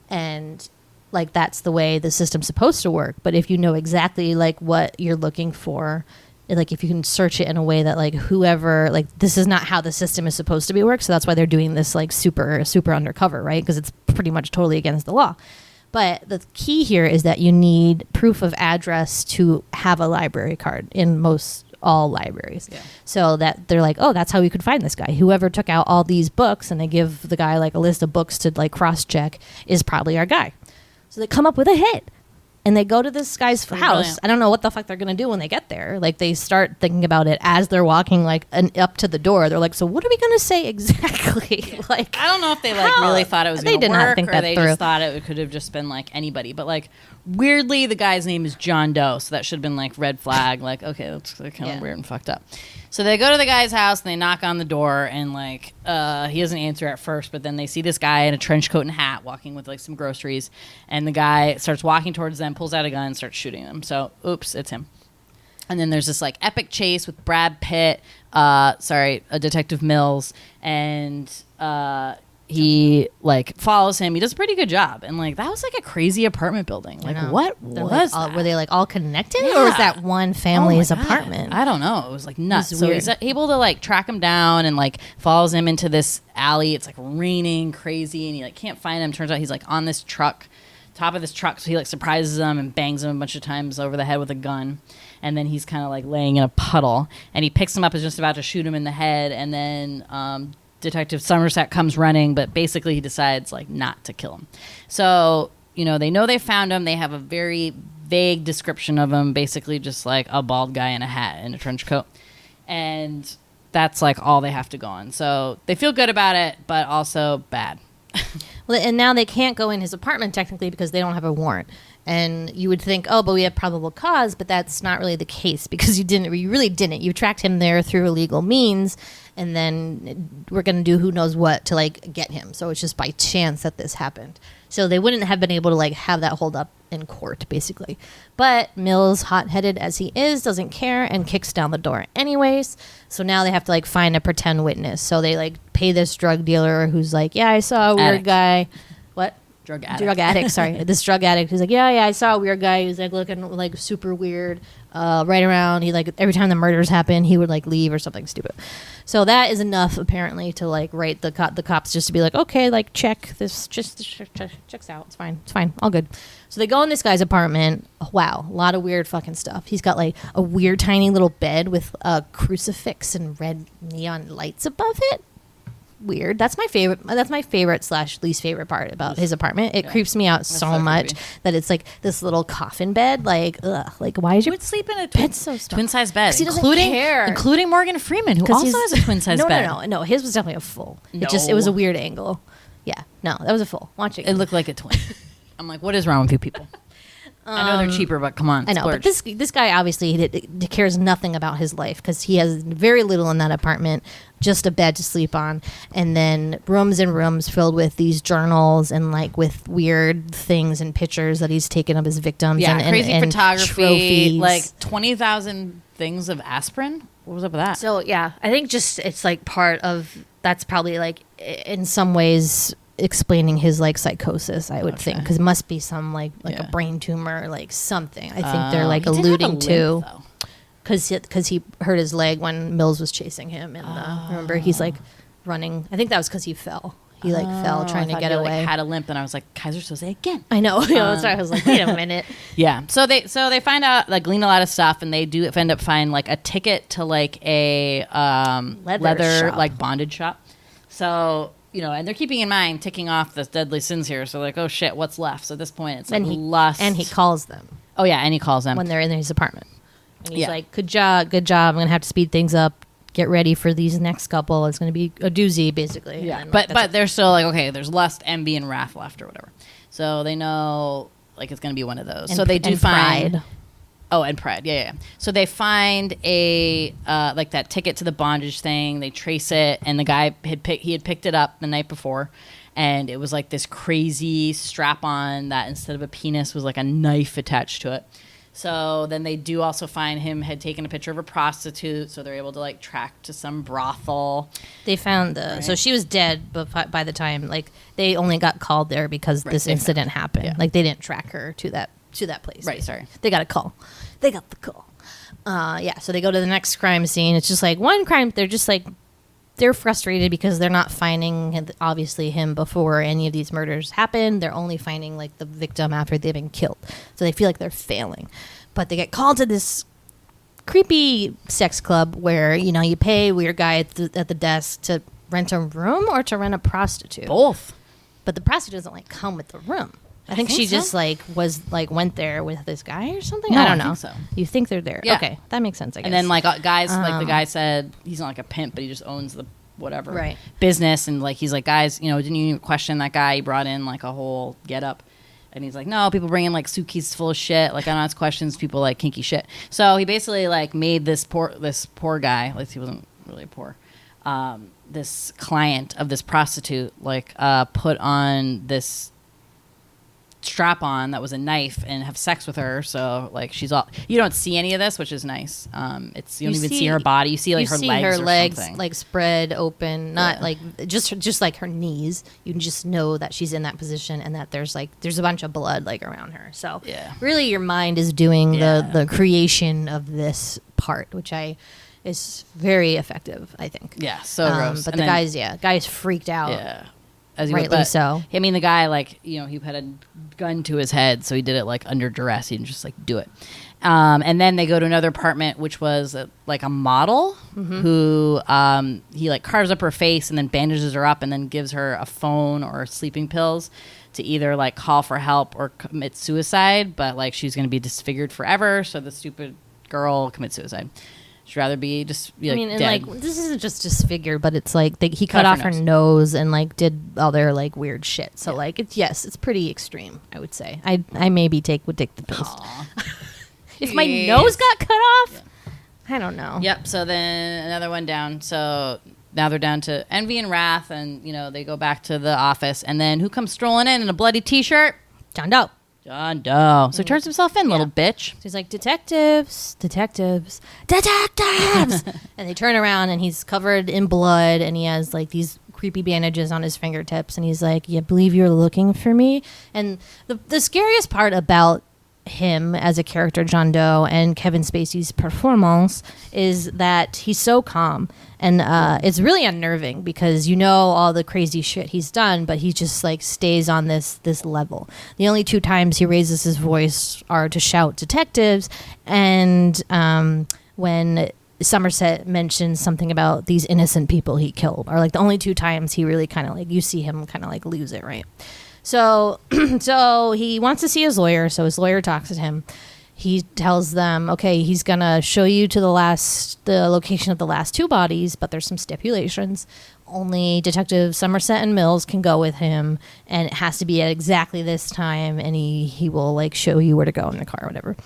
And like that's the way the system's supposed to work. But if you know exactly like what you're looking for, like if you can search it in a way that like whoever, like this is not how the system is supposed to be worked. So that's why they're doing this like super undercover, right? Because it's pretty much totally against the law. But the key here is that you need proof of address to have a library card in all libraries. Yeah. So that they're like, oh, that's how we could find this guy. Whoever took out all these books, and they give the guy like a list of books to like cross check, is probably our guy. So they come up with a hit. and they go to this guy's house. Brilliant. I don't know what the fuck they're gonna do when they get there. Like they start thinking about it as they're walking like up to the door. They're like, so what are we gonna say exactly? Like I don't know if they like how? really thought it was They going to did not work, think or that they through. just thought it could have just been like anybody. But like weirdly, the guy's name is John Doe, so that should have been like red flag. Like okay, that's kind of weird and fucked up. So they go to the guy's house and they knock on the door, and like he doesn't answer at first, but then they see this guy in a trench coat and hat walking with like some groceries, and the guy starts walking towards them, pulls out a gun, and starts shooting them. So oops, it's him. And then there's this like epic chase with Brad Pitt, Detective Mills, and he like follows him. He does a pretty good job, and like that was like a crazy apartment building. Like what They're, was like, that? were they like all connected, or was that one family's Oh my God. apartment? I don't know. It was like nuts. was So weird. he's able to like track him down and like follows him into this alley. It's like raining crazy, and he like can't find him. Turns out he's like on this truck, top of this truck. So he like surprises him and bangs him a bunch of times over the head with a gun. And then he's kind of like laying in a puddle, and he picks him up, is just about to shoot him in the head, and then Detective Somerset comes running, but basically he decides like not to kill him. So they know they found him. They have a very vague description of him, basically just like a bald guy in a hat and a trench coat, and that's like all they have to go on. So they feel good about it, but also bad. Well, and now they can't go in his apartment technically because they don't have a warrant. And you would think, oh, but we have probable cause, but that's not really the case because you really didn't. You tracked him there through illegal means, and then we're going to do who knows what to like get him. So it's just by chance that this happened. So they wouldn't have been able to like have that hold up in court, basically. But Mills, hot-headed as he is, doesn't care and kicks down the door anyways. So now they have to like find a pretend witness. So they like pay this drug dealer who's like, yeah, I saw a weird Addict. guy. What? Drug addict. Drug addict, sorry. This drug addict who's like, yeah, I saw a weird guy who's like looking like super weird, right around. He like every time the murders happen, he would like leave or something stupid. So that is enough apparently to like write the cops just to be like, okay, like check this, just checks out. It's fine, all good. So they go in this guy's apartment. Wow, a lot of weird fucking stuff. He's got like a weird tiny little bed with a crucifix and red neon lights above it. Weird. That's my favorite / least favorite part about his apartment. It creeps me out so much that it's like this little coffin bed. Like, ugh. Like, why is You your would sleep in a bed so small? twin-size bed, 'Cause he doesn't including care. including Morgan Freeman, who also has a twin-size bed. No. His was definitely a full. No. It was a weird angle. Yeah. No, that was a full. Watch it. It looked like a twin. I'm like, what is wrong with you people? I know they're cheaper, but come on. I know, but this guy obviously he cares nothing about his life because he has very little in that apartment, just a bed to sleep on, and then rooms and rooms filled with these journals and like with weird things and pictures that he's taken of his victims. Yeah, and crazy and photography, trophies. like 20,000 things of aspirin. What was up with that? So yeah, I think just it's like part of that's probably like in some ways explaining his like psychosis, I would think, because it must be some like a brain tumor, like something. I think they're like He did have a alluding to limp, though. because he hurt his leg when Mills was chasing him, and remember he's like running. I think that was because he fell. He like fell trying I to thought get he, away. Like, had a limp, and I was like, Kaiser Soze again. I know. That's why I was like, wait a minute. Yeah. So they find out, like, glean a lot of stuff, and they do end up finding like a ticket to like a leather shop. like bondage shop. So and they're keeping in mind ticking off the deadly sins here. So like, oh shit, what's left? So at this point, it's like lust. And he calls them Oh yeah, and he calls them when they're in his apartment. And he's like, good job. I'm gonna have to speed things up. Get ready for these next couple. It's gonna be a doozy, basically. Yeah, And, but they're still like, okay, there's lust, envy, and wrath left or whatever. So they know like it's gonna be one of those. And so they do find pride. Oh, and pride. Yeah. So they find a like that ticket to the bondage thing. They trace it, and the guy had picked it up the night before, and it was like this crazy strap-on that instead of a penis was like a knife attached to it. So then they do also find him had taken a picture of a prostitute, so they're able to like track to some brothel. They found so she was dead, but by the time like they only got called there because this incident happened. Yeah. Like they didn't track her to that place. Right, sorry. They got a call. They got the call. So they go to the next crime scene. It's just like one crime. They're just like, they're frustrated because they're not finding, obviously, him before any of these murders happened. They're only finding, like, the victim after they've been killed. So they feel like they're failing. But they get called to this creepy sex club where, you pay a weird guy at the desk to rent a room or to rent a prostitute. Both. But the prostitute doesn't, like, come with the room. I think she so. just like went there with this guy or something. No, I don't I know. think so. You think they're there? Yeah. Okay, that makes sense. I guess. And then like guys, like the guy said, he's not like a pimp, but he just owns the whatever business, and like he's like, guys, you know, didn't you question that guy? He brought in like a whole get up. And he's like, no, people bring in like suitcases full of shit. Like I don't ask questions. People like kinky shit. So he basically like made this poor guy. Like he wasn't really poor. This client of this prostitute like put on this strap on that was a knife and have sex with her. So like she's all, you don't see any of this, which is nice. It's you don't even see her body. You see like her legs or something. Like spread open, not like just like her knees. You can just know that she's in that position and that there's a bunch of blood like around her. So really your mind is doing the creation of this part, which is very effective, I think. Yeah, so gross. But and the guy's freaked out. Yeah. As rightly so. I mean, the guy, like, you know, he had a gun to his head, so he did it, like, under duress. He didn't just, like, do it. And then they go to another apartment, which was, like, a model who he, like, carves up her face and then bandages her up and then gives her a phone or sleeping pills to either, like, call for help or commit suicide. But, like, she's going to be disfigured forever, so the stupid girl commits suicide. She'd rather be just like, I mean, and dead. Like this isn't just disfigured, but it's like he cut off her nose and like did other like weird shit. So like it's pretty extreme, I would say. I maybe would take the pills. If my nose got cut off, I don't know. Yep. So then another one down. So now they're down to envy and wrath, and you know they go back to the office, and then who comes strolling in a bloody t-shirt? John Doe. John Doe. So he turns himself in, little bitch. He's like, detectives. And they turn around and he's covered in blood and he has like these creepy bandages on his fingertips. And he's like, you believe you're looking for me? And the scariest part about him as a character, John Doe, and Kevin Spacey's performance is that he's so calm. And it's really unnerving because you know all the crazy shit he's done, but he just like stays on this level. The only two times he raises his voice are to shout detectives and when Somerset mentions something about these innocent people he killed are like the only two times he really kind of like, you see him kind of like lose it, right? So he wants to see his lawyer. So his lawyer talks to him. He tells them, okay, he's going to show you to the location of the last two bodies, but there's some stipulations. Only Detective Somerset and Mills can go with him, and it has to be at exactly this time, and he will, like, show you where to go in the car or whatever.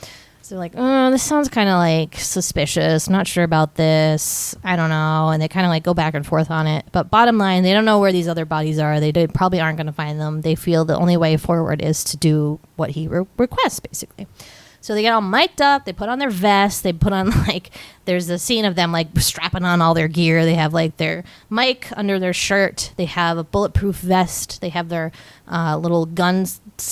So they're like, oh, this sounds kind of, like, suspicious. I'm not sure about this. I don't know. And they kind of, like, go back and forth on it. But bottom line, they don't know where these other bodies are. They probably aren't going to find them. They feel the only way forward is to do what he requests, basically. So they get all mic'd up. They put on their vests. They put on, like, there's a scene of them, like, strapping on all their gear. They have, like, their mic under their shirt. They have a bulletproof vest. They have their little gun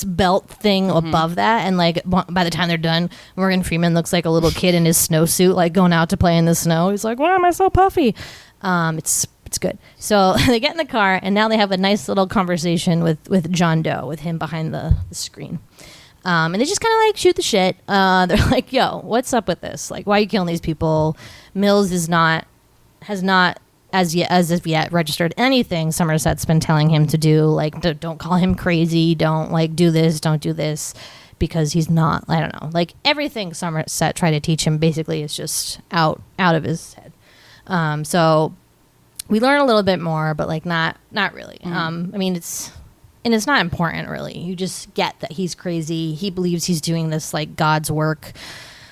belt thing above that. And, like, by the time they're done, Morgan Freeman looks like a little kid in his snowsuit, like, going out to play in the snow. He's like, why am I so puffy? It's good. So they get in the car, and now they have a nice little conversation with John Doe, with him behind the screen. And they just kind of like shoot the shit. They're like, yo, what's up with this? Like, why are you killing these people? Mills has not as of yet registered anything Somerset's been telling him to do. Like, don't call him crazy. Don't like do this. Don't do this, because he's not, I don't know. Like everything Somerset tried to teach him basically is just out of his head. So we learn a little bit more, but like not really. I mean, it's not important, really. You just get that he's crazy. He believes he's doing this, like, God's work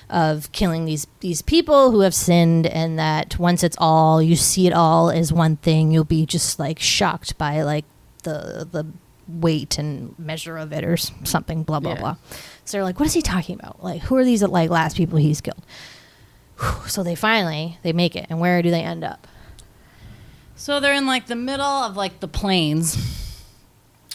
of killing these people who have sinned, and that once you see it all as one thing, you'll be just, like, shocked by, like, the weight and measure of it or something, blah, blah, blah. So they're like, what is he talking about? Like, who are these, like, last people he's killed? So they make it. And where do they end up? So they're in, like, the middle of, like, the plains,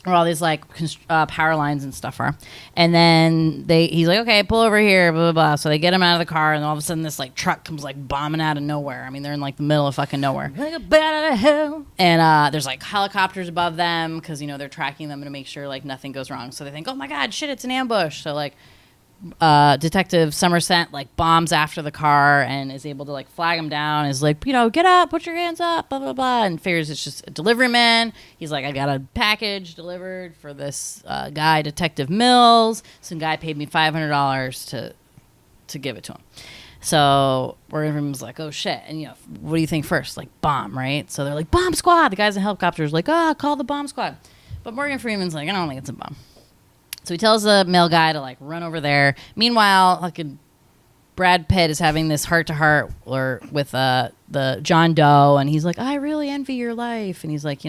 where all these like power lines and stuff are, and then he's like, okay, pull over here, blah blah blah. So they get him out of the car, and all of a sudden this like truck comes like bombing out of nowhere. I mean, they're in like the middle of fucking nowhere, like a bat out of hell. And there's like helicopters above them because you know they're tracking them to make sure like nothing goes wrong. So they think, oh my god, shit, it's an ambush. So like Detective Somerset like bombs after the car and is able to like flag him down, is like, get up, put your hands up, blah blah blah, and figures it's just a delivery man. He's like, I got a package delivered for this guy, Detective Mills. Some guy paid me $500 to give it to him. So Morgan Freeman's like, oh shit, and what do you think first? Like, bomb, right? So they're like, bomb squad. The guys in the helicopter's like, call the bomb squad. But Morgan Freeman's like, I don't think it's a bomb. So he tells the male guy to like run over there. Meanwhile, like Brad Pitt is having this heart-to-heart with the John Doe, and he's like, I really envy your life. And he's like,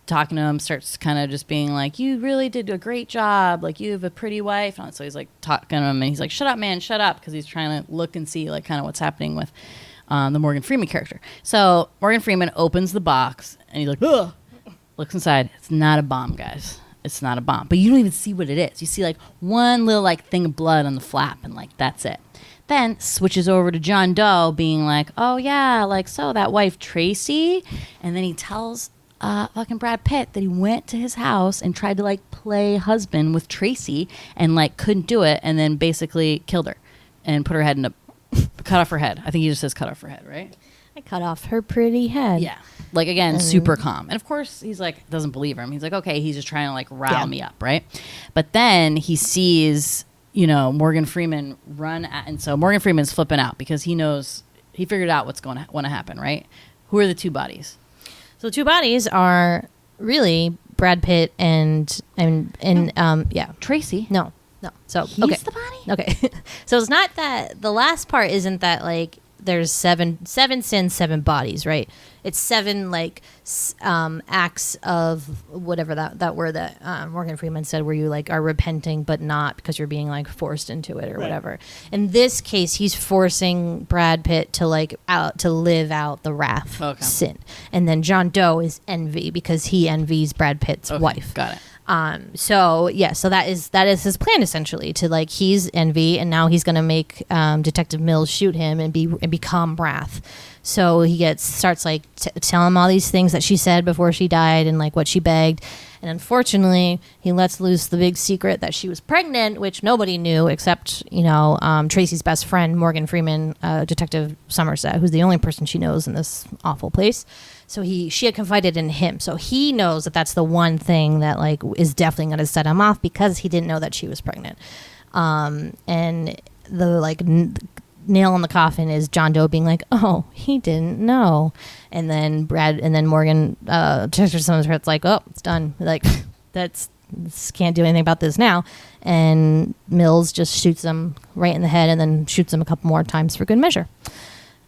talking to him, starts kind of just being like, you really did a great job. Like, you have a pretty wife. And so he's like talking to him, and he's like, shut up, man, shut up, because he's trying to look and see like kind of what's happening with the Morgan Freeman character. So Morgan Freeman opens the box, and he's like, ugh, looks inside. It's not a bomb, guys. It's not a bomb. But you don't even see what it is. You see like one little like thing of blood on the flap, and like that's it. Then switches over to John Doe being like, oh yeah, like so that wife Tracy. And then he tells fucking Brad Pitt that he went to his house and tried to like play husband with Tracy and like couldn't do it, and then basically killed her and put her head in cut off her head. I think he just says cut off her head, right? I cut off her pretty head. Yeah. Like, again, super calm. And, of course, he's like, doesn't believe him. He's like, okay, he's just trying to, like, rile me up, right? But then he sees, Morgan Freeman run at, and so Morgan Freeman's flipping out because he figured out what's going to want to happen, right? Who are the two bodies? So the two bodies are really Brad Pitt and Tracy. No. So, he's the body? Okay. So it's not that, the last part isn't that, like, there's seven sins, 7 bodies, right? It's 7 like acts of whatever that word that Morgan Freeman said, where you like are repenting but not because you're being like forced into it or whatever. In this case, he's forcing Brad Pitt to like to live out the wrath sin, and then John Doe is envy because he envies Brad Pitt's wife. Got it. So that is his plan, essentially, to like, he's envy, and now he's going to make Detective Mills shoot him and become wrath. So he starts like telling him all these things that she said before she died and like what she begged. And unfortunately, he lets loose the big secret that she was pregnant, which nobody knew except, Tracy's best friend, Morgan Freeman, Detective Somerset, who's the only person she knows in this awful place. So she had confided in him. So he knows that that's the one thing that like is definitely going to set him off, because he didn't know that she was pregnant. And the like nail in the coffin is John Doe being like, oh, he didn't know. And then Morgan, Detective Somerset's like, oh, it's done. Like, can't do anything about this now. And Mills just shoots him right in the head and then shoots him a couple more times for good measure.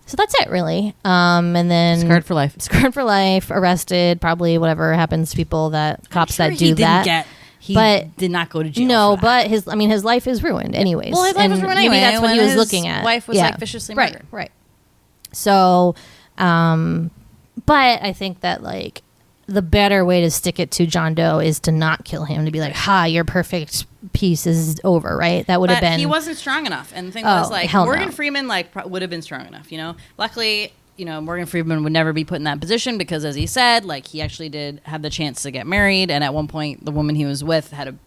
So that's it, really. And then Scarred for life, arrested, probably whatever happens to people cops that do that. He did not go to jail. No, but his life is ruined anyways. Well, his life was ruined anyway. Maybe that's what he was looking at. His wife was like viciously murdered. Right. So, but I think that like the better way to stick it to John Doe is to not kill him, to be like, your perfect piece is over, right? That would have been. He wasn't strong enough, and the thing was like Morgan no. Freeman like would have been strong enough, Luckily, Morgan Freeman would never be put in that position because, as he said, like he actually did have the chance to get married, and at one point the woman he was with had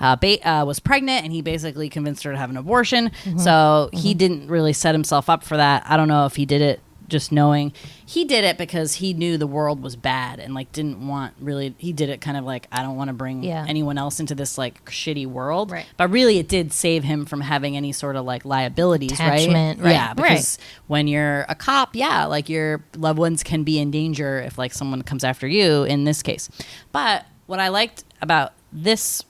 was pregnant, and he basically convinced her to have an abortion. Mm-hmm. So he didn't really set himself up for that. I don't know if he did it just knowing. He did it because he knew the world was bad and like didn't want really. He did it kind of like, I don't want to bring anyone else into this like shitty world. Right. But really, it did save him from having any sort of like liabilities. Attachment, right? Yeah, because when you're a cop, like your loved ones can be in danger if like someone comes after you in this case. But what I liked about this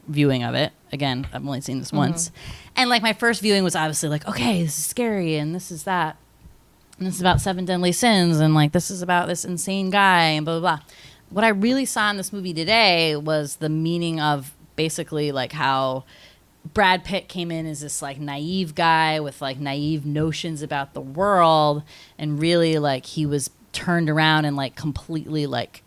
viewing of it, again, I've only seen this once, and like my first viewing was obviously like, okay, this is scary and this is that. And this is about 7 deadly sins, and like this is about this insane guy, and blah, blah, blah. What I really saw in this movie today was the meaning of basically like how Brad Pitt came in as this like naive guy with like naive notions about the world, and really like he was turned around and like completely like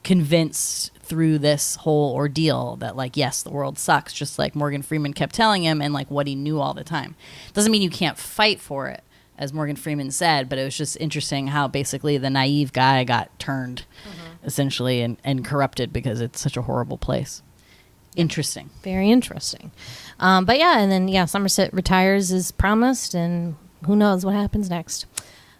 convinced through this whole ordeal that like, yes, the world sucks, just like Morgan Freeman kept telling him, and like what he knew all the time. Doesn't mean you can't fight for it, as Morgan Freeman said, but it was just interesting how basically the naive guy got turned essentially and corrupted because it's such a horrible place. interesting. Very interesting. But yeah, and then Somerset retires as promised, and who knows what happens next.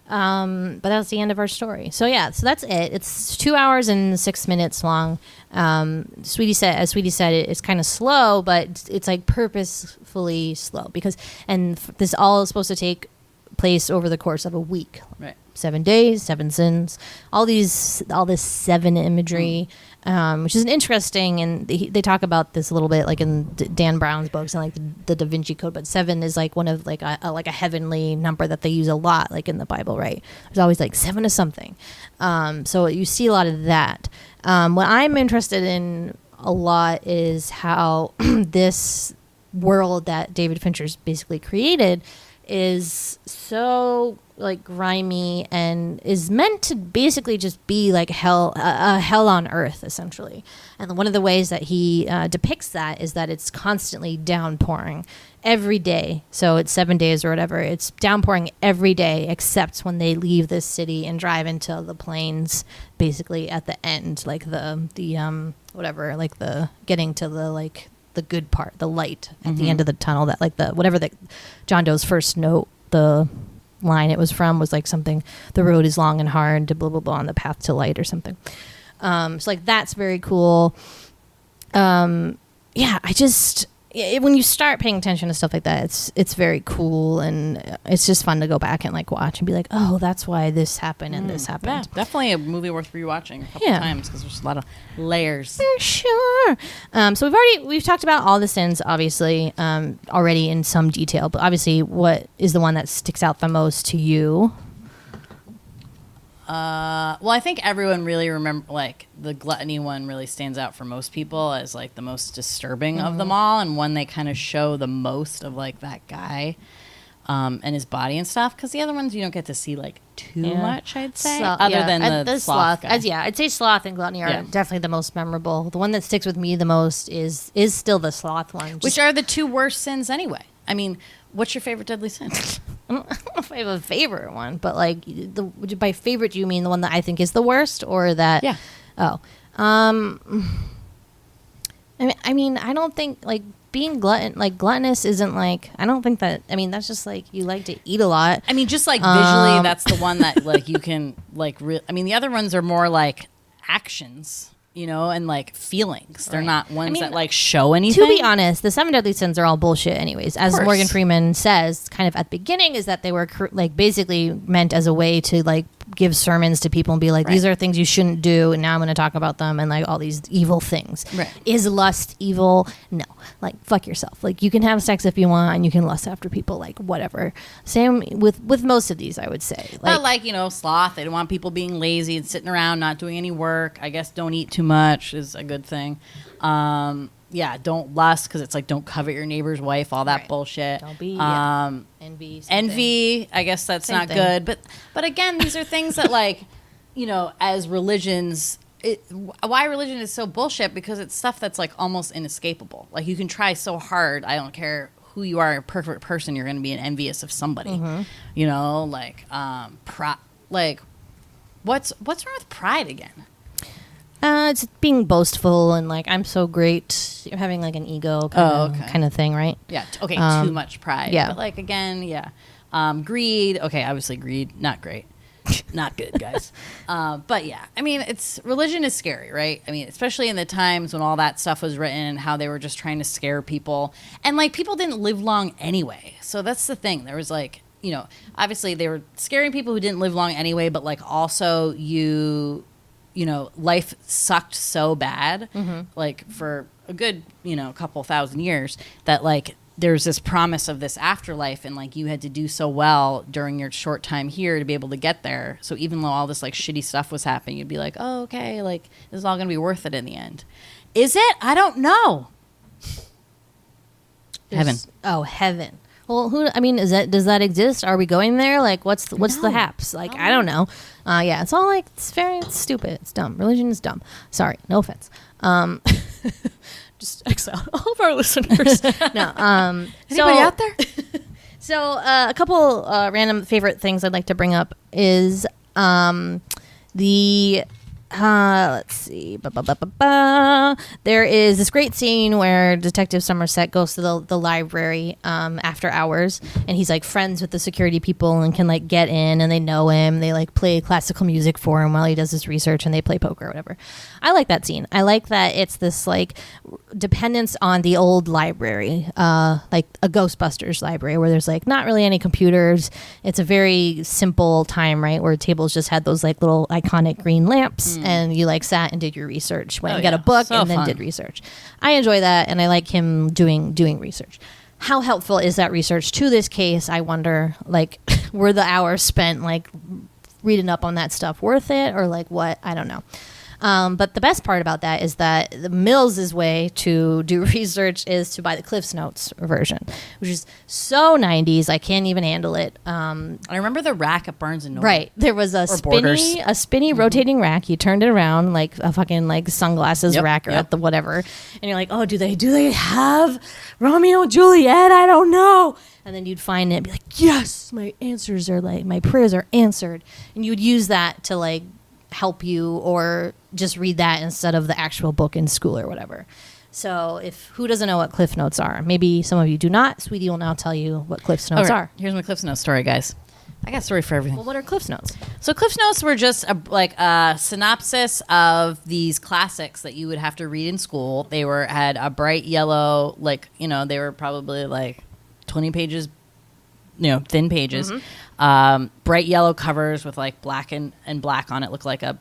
But that's the end of our story. So so that's it. It's 2 hours and 6 minutes long. As Sweety said, it's kind of slow, but it's like purposefully slow because this all is supposed to take place over the course of a week. Right. 7 days, 7 sins, all this 7 imagery, which is interesting, and they talk about this a little bit, like in Dan Brown's books and like the Da Vinci Code. But 7 is like one of like a heavenly number that they use a lot, like in the Bible, right? There's always like 7 of something, so you see a lot of that. What I'm interested in a lot is how this world that David Fincher's basically created is so like grimy and is meant to basically just be like hell on earth essentially. And one of the ways that he depicts that is that it's constantly downpouring every day. So it's 7 days or whatever. It's downpouring every day except when they leave this city and drive into the plains basically at the end, like the whatever, like the getting to the like the good part, the light at the end of the tunnel, that like the whatever that John Doe's first note, the line it was from was like something, the road is long and hard to blah blah blah on the path to light or something. So like that's very cool. When you start paying attention to stuff like that, it's very cool, and it's just fun to go back and like watch and be like, oh, that's why this happened and this happened. Yeah, definitely a movie worth rewatching a couple times because there's a lot of layers. For sure. So we've talked about all the sins, obviously, already in some detail, but obviously, what is the one that sticks out the most to you? Well, I think everyone really remember, like, the gluttony one really stands out for most people as, like, the most disturbing of them all, and one they kind of show the most of, like, that guy and his body and stuff, because the other ones you don't get to see, like, too much, I'd say, other than the sloth guy. I'd say Sloth and Gluttony are definitely the most memorable. The one that sticks with me the most is still the Sloth one. Which are the 2 worst sins anyway. I mean, what's your favorite deadly sin? I don't know if I have a favorite one, but like by favorite, do you mean the one that I think is the worst, or that? Yeah. Oh, I mean, I don't think like being gluttonous isn't like. I don't think that. I mean, that's just like you like to eat a lot. I mean, just like visually, that's the one that like you can like. I mean, the other ones are more like actions. You know, and like feelings. They're not ones that like show anything. To be honest, the 7 deadly sins are all bullshit anyways. As Morgan Freeman says kind of at the beginning, is that they were like basically meant as a way to like give sermons to people and be like, these are things you shouldn't do, and now I'm going to talk about them, and like all these evil things. Right. Is lust evil? No. Like, fuck yourself. Like, you can have sex if you want, and you can lust after people, like whatever. Same with most of these, I would say. But like, you know, sloth, they don't want people being lazy and sitting around not doing any work. I guess don't eat too much is a good thing. Don't lust, because it's like don't covet your neighbor's wife, all that bullshit. Don't be envy. I guess that's same not thing. Good. But again, these are things that like, you know, as religions, why religion is so bullshit, because it's stuff that's like almost inescapable. Like you can try so hard. I don't care who you are, a perfect person, you're going to be envious of somebody. You know, like what's wrong with pride again? It's being boastful and like, I'm so great. You're having like an ego kind of thing, right? Yeah. Okay. Too much pride. Yeah. But like, again, greed. Okay. Obviously greed, not great. Not good, guys. But yeah, I mean, religion is scary, right? I mean, especially in the times when all that stuff was written and how they were just trying to scare people. And like, people didn't live long anyway. So that's the thing. There was like, you know, obviously they were scaring people who didn't live long anyway, but like also you know, life sucked so bad, like for a good, you know, couple thousand years, that like there's this promise of this afterlife, and like you had to do so well during your short time here to be able to get there. So even though all this like shitty stuff was happening, you'd be like, oh, okay, like this is all gonna be worth it in the end. Is it? I don't know. Heaven. Oh, heaven. Well, does that exist? Are we going there? Like, what's the haps? Like, I don't know. It's all like, it's stupid. It's dumb. Religion is dumb. Sorry, no offense. Just exile all of our listeners. No. Anybody out there? So, a couple random favorite things I'd like to bring up is the Let's see. There is this great scene where Detective Somerset goes to the library after hours, and he's like friends with the security people and can like get in, and they know him. They like play classical music for him while he does his research, and they play poker or whatever. I like that scene. I like that it's this like dependence on the old library, like a Ghostbusters library where there's like not really any computers. It's a very simple time, right, where tables just had those like little iconic green lamps. And you like sat and did your research. When you got a book and then did research. I enjoy that, and I like him doing research. How helpful is that research to this case? I wonder. Like, were the hours spent like reading up on that stuff worth it, or like what? I don't know. But the best part about that is that the Mills's way to do research is to buy the Cliff's Notes version, which is so 90s. I can't even handle it. I remember the rack at Barnes and Noble. Right. There was a spinny rotating rack. You turned it around like a fucking like sunglasses rack or at the whatever. And you're like, oh, do they have Romeo and Juliet? I don't know. And then you'd find it and be like, yes, my answers are like, my prayers are answered. And you would use that to like help you, or just read that instead of the actual book in school or whatever. So who doesn't know what Cliff Notes are? Maybe some of you do not. Sweety will now tell you what Cliff Notes are. Here's my Cliff Notes story, guys. I got a story for everything. Well, what are Cliff Notes? So Cliff Notes were just a synopsis of these classics that you would have to read in school. They had a bright yellow, they were probably like 20 pages, thin pages. Bright yellow covers with like black and black on it, look like a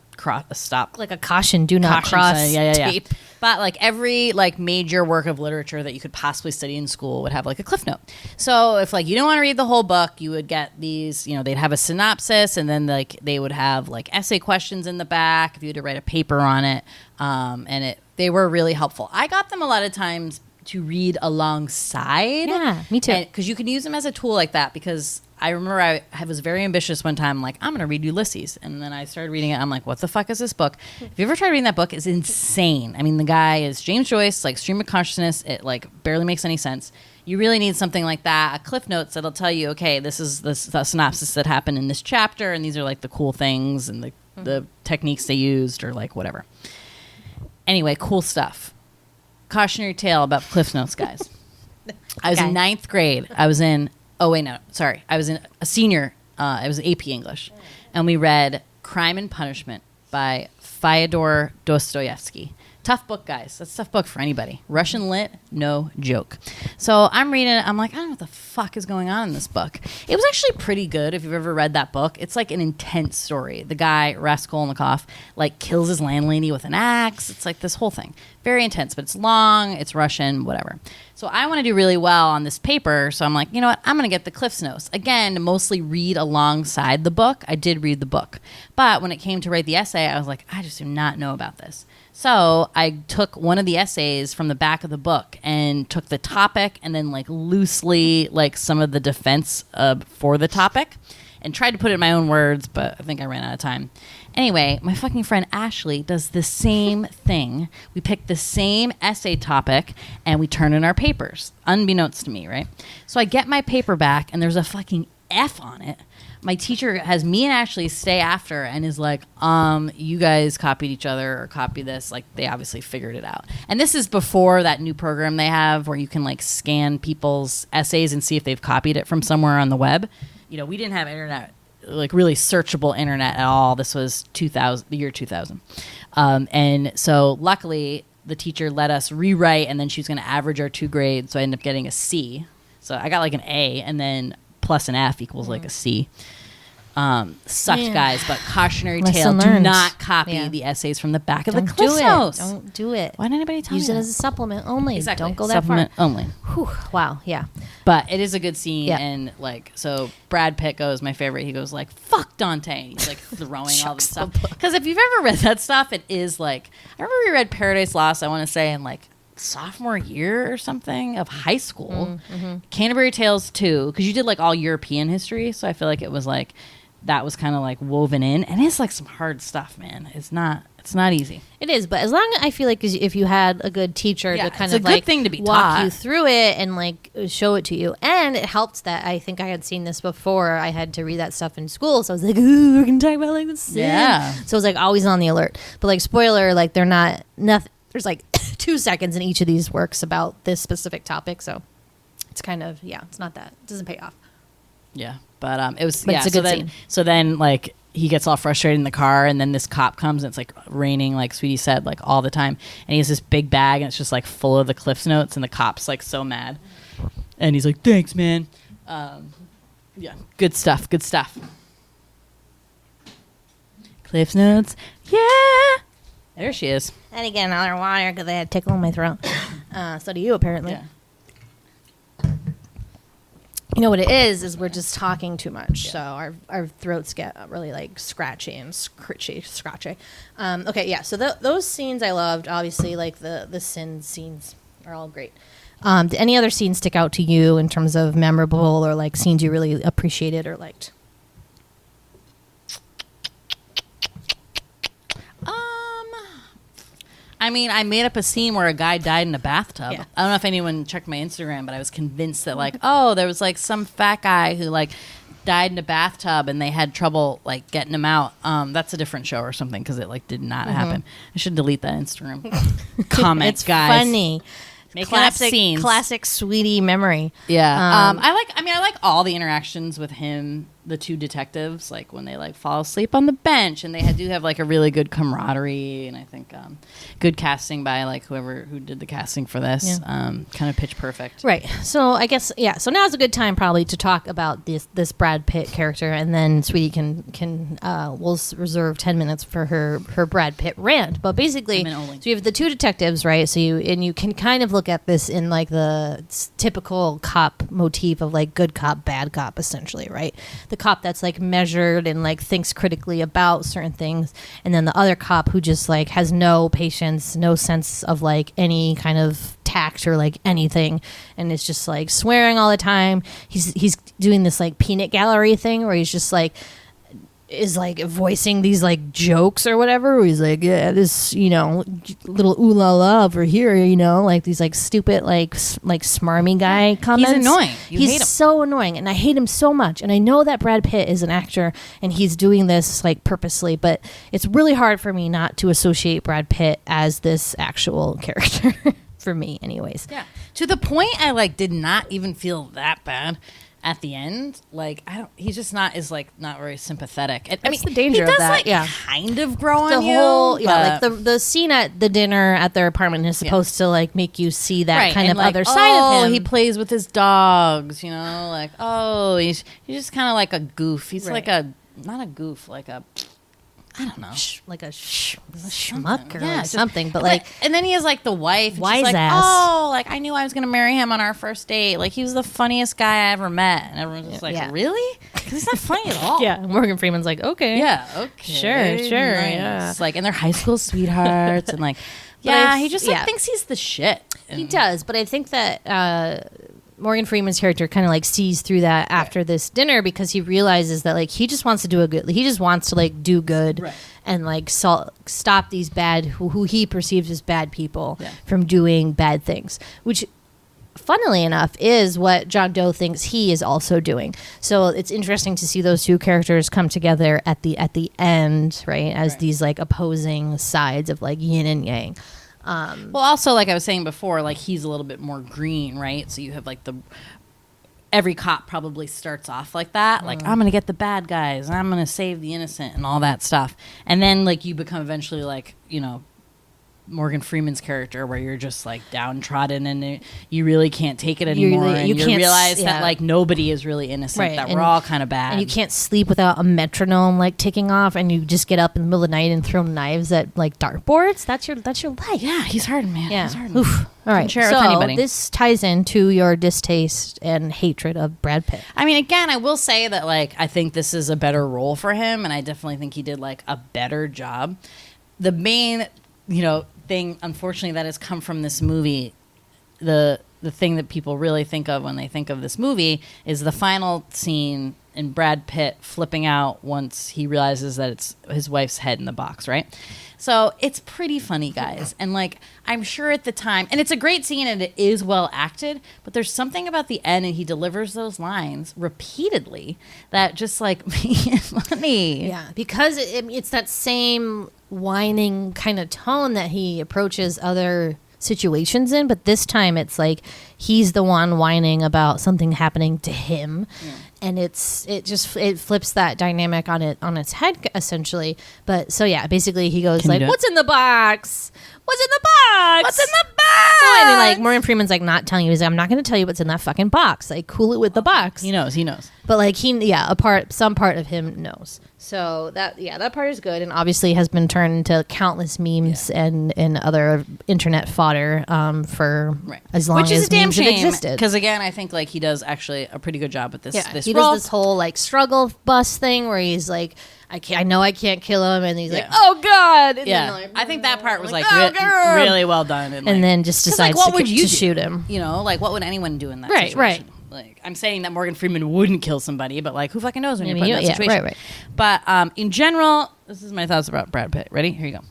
stop, like a caution, do not cross tape. But like every like major work of literature that you could possibly study in school would have like a cliff note. So if like you don't want to read the whole book, you would get these, they'd have a synopsis, and then like they would have like essay questions in the back if you had to write a paper on it. They were really helpful. I got them a lot of times to read alongside. Yeah, me too. Because you can use them as a tool like that, because I remember I was very ambitious one time. I'm like, I'm going to read Ulysses. And then I started reading it. I'm like, what the fuck is this book? If you ever tried reading that book, it's insane. I mean, the guy is James Joyce, like stream of consciousness. It like barely makes any sense. You really need something like that, a Cliff Notes that'll tell you, okay, this is the synopsis that happened in this chapter, and these are like the cool things and the techniques they used, or like whatever. Anyway, cool stuff. Cautionary tale about Cliff Notes, guys. I was in 9th grade. I was in a senior. It was AP English. And we read Crime and Punishment by Fyodor Dostoevsky. Tough book, guys. That's a tough book for anybody. Russian lit, no joke. So I'm reading it. I'm like, I don't know what the fuck is going on in this book. It was actually pretty good if you've ever read that book. It's like an intense story. The guy, Raskolnikov, like kills his landlady with an axe. It's like this whole thing. Very intense, but it's long. It's Russian, whatever. So I want to do really well on this paper. So I'm like, you know what? I'm going to get the Cliff's Notes. Again, mostly read alongside the book. I did read the book. But when it came to write the essay, I was like, I just do not know about this. So I took one of the essays from the back of the book and took the topic and then like loosely like some of the defense for the topic and tried to put it in my own words, but I think I ran out of time. Anyway, my fucking friend Ashley does the same thing. We pick the same essay topic and we turn in our papers, unbeknownst to me, right? So I get my paper back and there's a fucking F on it. My teacher has me and Ashley stay after and is like, you guys copied each other or copy this. Like, they obviously figured it out. And this is before that new program they have where you can, like, scan people's essays and see if they've copied it from somewhere on the web. We didn't have internet, like, really searchable internet at all. This was the year 2000. And so, luckily, the teacher let us rewrite, and then she was going to average our 2 grades, so I ended up getting a C. So I got, like, an A, and then plus an F equals like a C. Sucked, guys, but cautionary tale: do not copy the essays from the back of the Cliff Notes. Don't do it. Why didn't anybody tell me? Use it as a supplement only. Exactly. Don't go supplement that far. Only. Whew, wow. Yeah. But it is a good scene, and like, so Brad Pitt goes, my favorite. He goes like, "Fuck Dante," and he's like throwing all this stuff. Because if you've ever read that stuff, it is like, I remember we read Paradise Lost. I want to say in like sophomore year or something of high school. Canterbury Tales 2, because you did like all European history, so I feel like it was like that was kind of like woven in, and it's like some hard stuff, man. It's not easy. It is, but as long as I feel like if you had a good teacher to kind of it's a good thing to be walk taught. you through it and like show it to you, and it helped that I think I had seen this before. I had to read that stuff in school, so I was like, ooh, we're gonna talk about like the sin. Yeah. So I was like always on the alert. But like spoiler, like they're not nothing. There's like 2 seconds in each of these works about this specific topic, so it's kind of it's not that, it doesn't pay off. Yeah, but it was. But it's a good scene. So then like he gets all frustrated in the car, and then this cop comes, and it's like raining, like Sweety said, like all the time, and he has this big bag, and it's just like full of the Cliff's Notes, and the cop's like so mad, and he's like, "Thanks, man." Yeah, good stuff. Cliff's Notes, yeah. There she is. And again, another water because I had a tickle in my throat. So do you, apparently. Yeah. You know what it is we're just talking too much. So our throats get really like scratchy and scratchy. Okay, yeah. So those scenes I loved. Obviously, like the sin scenes are all great. Did any other scenes stick out to you in terms of memorable or like scenes you really appreciated or liked? I mean, I made up a scene where a guy died in a bathtub. Yeah. I don't know if anyone checked my Instagram, but I was convinced that like, oh, there was like some fat guy who like died in a bathtub and they had trouble like getting him out. That's a different show or something because it like did not happen. I should delete that Instagram comment, It's guys. funny. Making up scenes. Classic Sweety memory. Yeah. I like all the interactions with him, the 2 detectives, like when they like fall asleep on the bench, and they do have like a really good camaraderie, and I think good casting by like who did the casting for this. Kind of pitch perfect. Right. So I guess so now's a good time probably to talk about this Brad Pitt character, and then Sweety can we'll reserve 10 minutes for her Brad Pitt rant. But basically, so you have the 2 detectives, right? So you can kind of look at this in like the typical cop motif of like good cop, bad cop, essentially, right? The cop that's like measured and like thinks critically about certain things, and then the other cop who just like has no patience, no sense of like any kind of tact or like anything, and it's just like swearing all the time. He's doing this like peanut gallery thing where he's just like is like voicing these like jokes or whatever, where he's like, yeah, this, little ooh la la over here, like these like stupid like smarmy guy comments. He's annoying. He's so annoying, and I hate him so much. And I know that Brad Pitt is an actor and he's doing this like purposely, but it's really hard for me not to associate Brad Pitt as this actual character for me anyways. Yeah. To the point I like did not even feel that bad. At the end, like he's just not very sympathetic. That's the danger he of does, that. Like, kind of grow on you. Like the scene at the dinner at their apartment is supposed to like make you see that kind of like, other side of him. He plays with his dogs, like he's just kind of like a goof. He's like not a goof, like a. I don't know, like a schmuck or something, but and then he has like the wife, and wise she's like, ass. oh, like I knew I was gonna marry him on our first date. Like he was the funniest guy I ever met, and everyone's just like, really? Because he's not funny at all. Yeah, Morgan Freeman's like, okay, sure, nice. yeah. Like, and they're high school sweethearts, and like, he just like thinks he's the shit. He does, but I think that Morgan Freeman's character kind of like sees through that after this dinner, because he realizes that like he just wants to do he just wants to like do good and like stop these bad who he perceives as bad people from doing bad things, which funnily enough is what John Doe thinks he is also doing. So it's interesting to see those 2 characters come together at the end, right, as these like opposing sides of like yin and yang. Well, also, like I was saying before, like he's a little bit more green, right? So you have like every cop probably starts off like that, like I'm gonna get the bad guys, and I'm gonna save the innocent, and all that stuff. And then like you become eventually like Morgan Freeman's character, where you're just like downtrodden and you really can't take it anymore. You realize that like nobody is really innocent, that we're all kind of bad. And you can't sleep without a metronome like ticking off, and you just get up in the middle of the night and throw knives at like dartboards. That's your life. Yeah, he's hard, man. Yeah. He's hard. Oof. All right. Share with anybody. This ties into your distaste and hatred of Brad Pitt. I mean, again, I will say that like I think this is a better role for him, and I definitely think he did like a better job. The main, thing, unfortunately, that has come from this movie, the the thing that people really think of when they think of this movie is the final scene in Brad Pitt flipping out once he realizes that it's his wife's head in the box, right? So it's pretty funny, guys. And like, I'm sure at the time, and it's a great scene and it is well acted, but there's something about the end and he delivers those lines repeatedly that just like make it funny. Yeah, because it's that same whining kind of tone that he approaches other situations in, but this time it's like he's the one whining about something happening to him. And it flips that dynamic on its head essentially. But so yeah, basically he goes like, "What's in the box? What's in the box? What's in the box?" So, and like Morgan Freeman's like not telling you. He's like, "I'm not going to tell you what's in that fucking box. Like, cool it with the box." He knows. But like some part of him knows. So that part is good, and obviously has been turned into countless memes and other internet fodder for as long Which is as a damn memes have shame, existed. because again, I think like he does actually a pretty good job with this. Yeah, this he role. does this whole like struggle bus thing where he's like, I know I can't kill him, and he's like, "Oh God!" And Yeah, then, like, I think that part was like "Oh, God!" really well done, and then just decides what would you to shoot him. You know, like what would anyone do in that Right, situation? Like, I'm saying that Morgan Freeman wouldn't kill somebody, but like, who fucking knows when you're put in that yeah, situation? right. But in general, this is my thoughts about Brad Pitt. Ready? Here you go.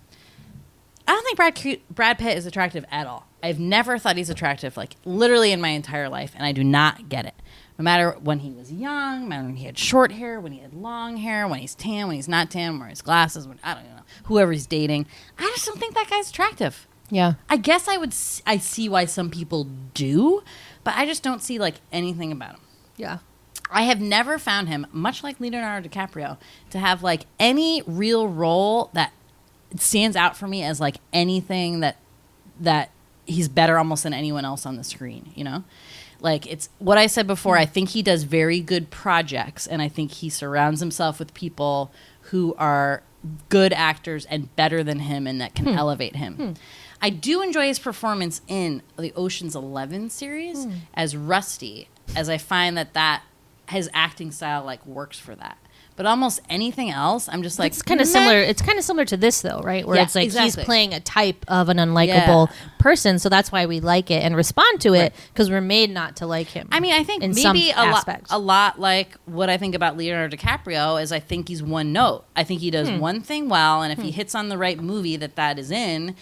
I don't think Brad Pitt is attractive at all. I've never thought he's attractive, like literally in my entire life, and I do not get it. No matter when he was young, no matter when he had short hair, when he had long hair, when he's tan, when he's not tan, wearing his glasses, I don't know, whoever he's dating. I just don't think that guy's attractive. Yeah. I guess I see why some people do, but I just don't see like anything about him. Yeah. I have never found him, much like Leonardo DiCaprio, to have like any real role that stands out for me as like anything that he's better almost than anyone else on the screen, you know? Like, it's what I said before. I think he does very good projects, and I think he surrounds himself with people who are good actors and better than him and that can elevate him. I do enjoy his performance in the Ocean's 11 series as Rusty, as I find that his acting style like works for that. But almost anything else, I'm just like, it's kind of similar. It's kind of similar to this, though, right? Where it's like he's playing a type of an unlikable person, so that's why we like it and respond to it, because we're made not to like him. I mean, I think maybe a lot like what I think about Leonardo DiCaprio is I think he's one note. I think he does one thing well, and if he hits on the right movie that is in,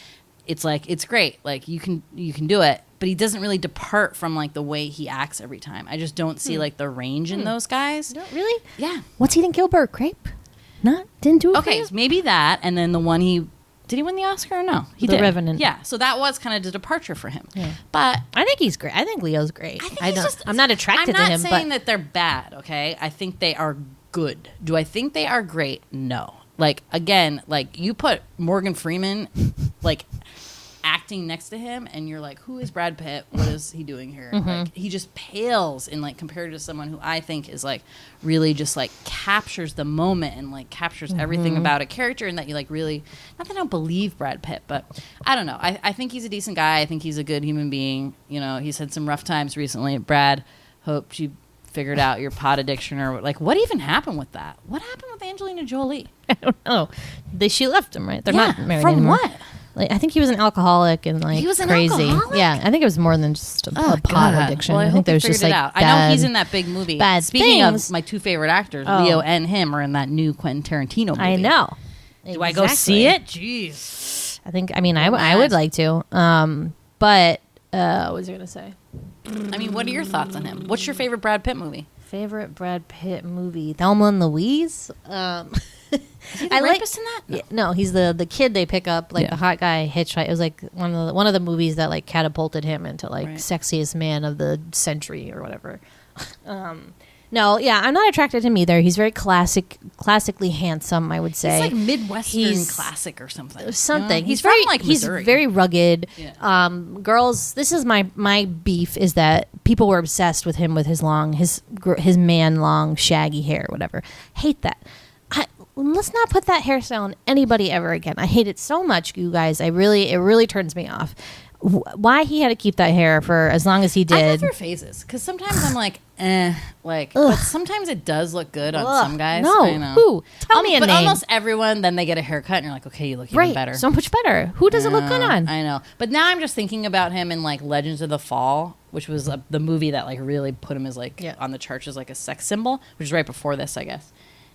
it's like it's great. Like you can do it. But he doesn't really depart from like the way he acts every time. I just don't see like the range in those guys. No, really? Yeah. What's eating Gilbert Grape? Didn't do it. Okay, so maybe that, and then the one did he win the Oscar or no? He The did. Revenant. Yeah, so that was kind of the departure for him. Yeah. But I think he's great. I think Leo's great. I'm not attracted to him. I'm not saying that they're bad. Okay, I think they are good. Do I think they are great? No. Like again, like you put Morgan Freeman, like acting next to him and you're like, who is Brad Pitt? What is he doing here? Like he just pales in like compared to someone who I think is like really just like captures the moment and like captures everything about a character, and that you like really, not that I don't believe Brad Pitt, but I don't know. I think he's a decent guy. I think he's a good human being. You know, he's had some rough times recently. Brad, hope you figured out your pot addiction, or like what even happened with that? What happened with Angelina Jolie? I don't know. She left him, right? They're not married from anymore. What? Like, I think he was an alcoholic and like he was an crazy. alcoholic? Yeah, I think it was more than just a pot addiction. Well, I think hope there was they just figured like it out. I know he's in that big movie. bad Speaking things. of my two favorite actors, Leo and him are in that new Quentin Tarantino movie. I know. Do I go see it? Jeez. I think. I mean, I would like to. But what was I gonna say? I mean, what are your thoughts on him? What's your favorite Brad Pitt movie? Favorite Brad Pitt movie? Thelma and Louise. Is he the rapist in that? No. Yeah, no, he's the kid they pick up, like the hot guy hitchhike. It was like one of the movies that like catapulted him into like sexiest man of the century or whatever. No, yeah, I'm not attracted to him either. He's very classically handsome, I would say. He's like Midwestern classic or something. Something. You know? He's very like Missouri. He's very rugged. Yeah. Girls, this is my beef is that people were obsessed with him with his man long shaggy hair, whatever. Hate that. Let's not put that hairstyle on anybody ever again. I hate it so much, you guys. It really turns me off. Why he had to keep that hair for as long as he did. I go through phases because sometimes I'm like, but sometimes it does look good on some guys. No, I know. who? Tell me a name. But almost everyone, then they get a haircut and you're like, okay, you look even better. So much better. Who does it look good on? I know. But now I'm just thinking about him in like Legends of the Fall, which was the movie that like really put him as like on the charts as like a sex symbol, which is right before this, I guess.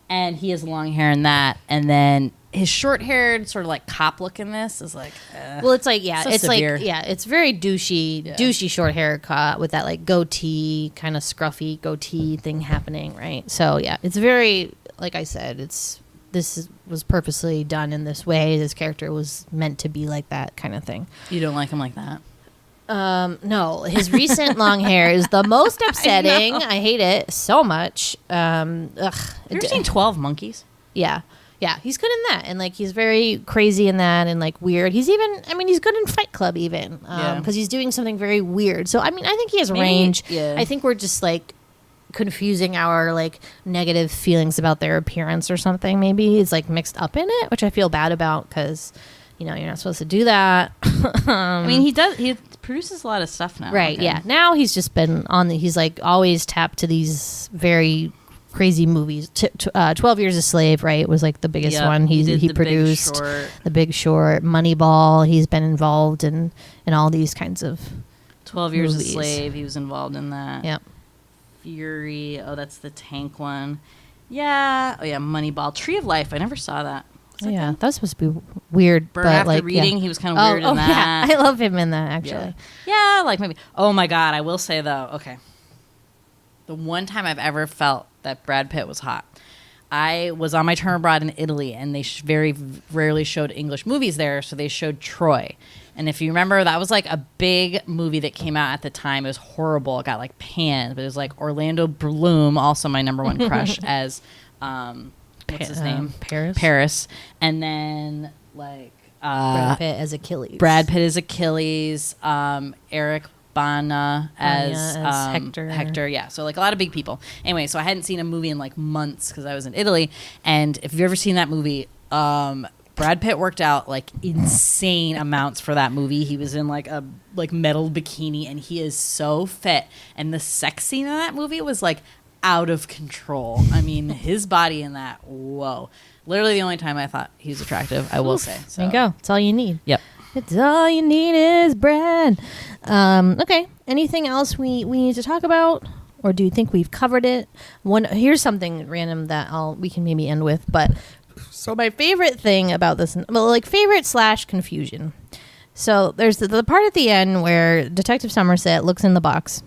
And he has long hair in that, and then his short-haired sort of like cop look in this is like, well, it's like so it's severe. like it's very douchey short haircut with that like goatee kind of scruffy goatee thing happening, right? So yeah, it's very, like I said, was purposely done in this way. This character was meant to be like that kind of thing. You don't like him like that? No, his recent long hair is the most upsetting. I hate it so much. Have you ever seen 12 Monkeys? Yeah, he's good in that, and like he's very crazy in that, and like weird. He's even, I mean, he's good in Fight Club even, because he's doing something very weird. So I mean, I think he has range. Yeah. I think we're just like confusing our like negative feelings about their appearance or something. Maybe it's like mixed up in it, which I feel bad about because, you know, you're not supposed to do that. I mean, he produces a lot of stuff now. Right. Okay. Yeah. Now he's just been he's like always tapped to these very crazy movies. 12 Years a Slave, right, was like the biggest one. He produced The Big Short, Moneyball. He's been involved in all these kinds of 12 Years a Slave. He was involved in that. Yep. Fury. Oh, that's the tank one. Yeah. Oh, yeah. Moneyball. Tree of Life. I never saw that. Yeah, that's supposed to be weird. Burn but After like, Reading, he was kind of weird in that. Yeah, I love him in that, actually. Yeah, like maybe. Oh my God, I will say though, okay. The one time I've ever felt that Brad Pitt was hot, I was on my term abroad in Italy, and they very rarely showed English movies there, so they showed Troy. And if you remember, that was like a big movie that came out at the time. It was horrible. It got like panned, but it was like Orlando Bloom, also my number one crush, as what's his name? Paris. And then like Brad Pitt as Achilles. Eric Bana as Hector. Hector, yeah. So like a lot of big people. Anyway, so I hadn't seen a movie in like months because I was in Italy. And if you've ever seen that movie, Brad Pitt worked out like insane amounts for that movie. He was in like a metal bikini, and he is so fit. And the sex scene in that movie was like out of control. I mean, his body in that, whoa. Literally the only time I thought he was attractive, I will say. So. There you go. It's all you need. Yep. It's all you need is Brad. Okay. Anything else we need to talk about? Or do you think we've covered it? Here's something random that we can maybe end with. But so my favorite thing about this, well, like favorite / confusion. So there's the part at the end where Detective Somerset looks in the box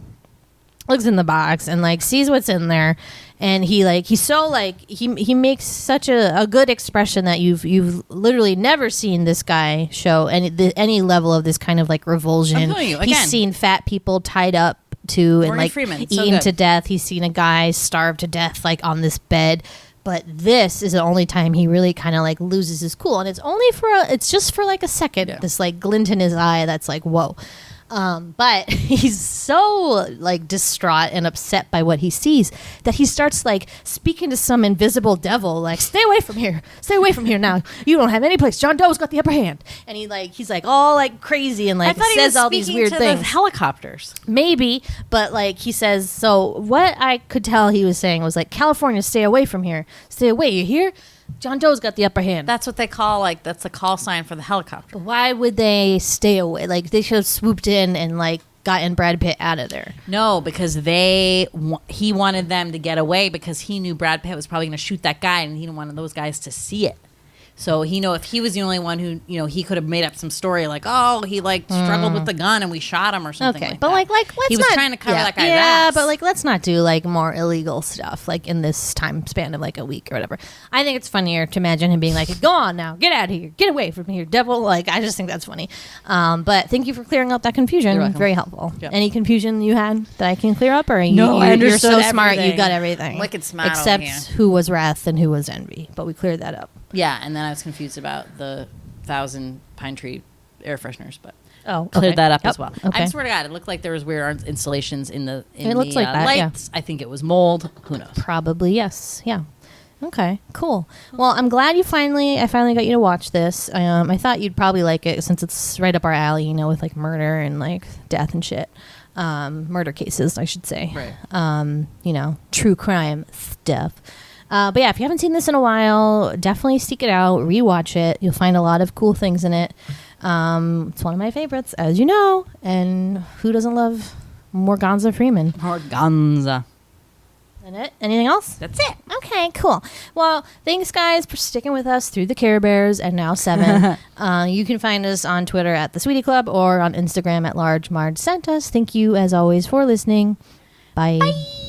and like sees what's in there, and he's so like he makes such a good expression that you've literally never seen this guy show any level of this kind of like revulsion. I'm telling you, again. He's seen fat people tied up to and like Freeman, eaten to death. He's seen a guy starved to death like on this bed. But this is the only time he really kind of like loses his cool, and it's just for like a second. Yeah. This like glint in his eye that's like whoa. But he's so like distraught and upset by what he sees that he starts like speaking to some invisible devil, like stay away from here now, you don't have any place, John Doe's got the upper hand. And he's like all like crazy and like says all these weird things. The helicopters maybe, but like he says, so what I could tell he was saying was like, California, stay away from here, stay away, you hear? John Doe's got the upper hand. That's what they call, like, that's the call sign for the helicopter. But why would they stay away? Like, they should have swooped in and, like, gotten Brad Pitt out of there. No, because he wanted them to get away because he knew Brad Pitt was probably going to shoot that guy, and he didn't want those guys to see it. So if he was the only one who, he could have made up some story like, oh, he like struggled with the gun and we shot him or something. Okay, like but that. like let's he was trying to cover that guy's ass. Yeah, but like let's not do like more illegal stuff like in this time span of like a week or whatever. I think it's funnier to imagine him being like, go on now, get out of here, get away from here, devil. Like I just think that's funny. But thank you for clearing up that confusion. Very helpful. Yep. Any confusion you had that I can clear up, or you're so smart you got everything. Wicked smart, except who was wrath and who was envy. But we cleared that up. Yeah, and then I was confused about the 1,000 pine tree air fresheners, but cleared that up as well. Okay. I swear to God, it looked like there was weird installations in the looks like that, lights. Yeah. I think it was mold. Who knows? Probably yes. Yeah. Okay. Cool. Well, I'm glad I finally got you to watch this. I thought you'd probably like it since it's right up our alley, with like murder and like death and shit. Murder cases, I should say. Right. True crime stuff. But yeah, if you haven't seen this in a while, definitely seek it out, rewatch it. You'll find a lot of cool things in it. It's one of my favorites, as you know. And who doesn't love Morganza Freeman. Morganza. And it? Anything else? That's it. Okay, cool. Well, thanks, guys, for sticking with us through the Care Bears and now Se7en. You can find us on Twitter at the Sweety Club or on Instagram at Large Marge Sent Us. Thank you, as always, for listening. Bye. Bye.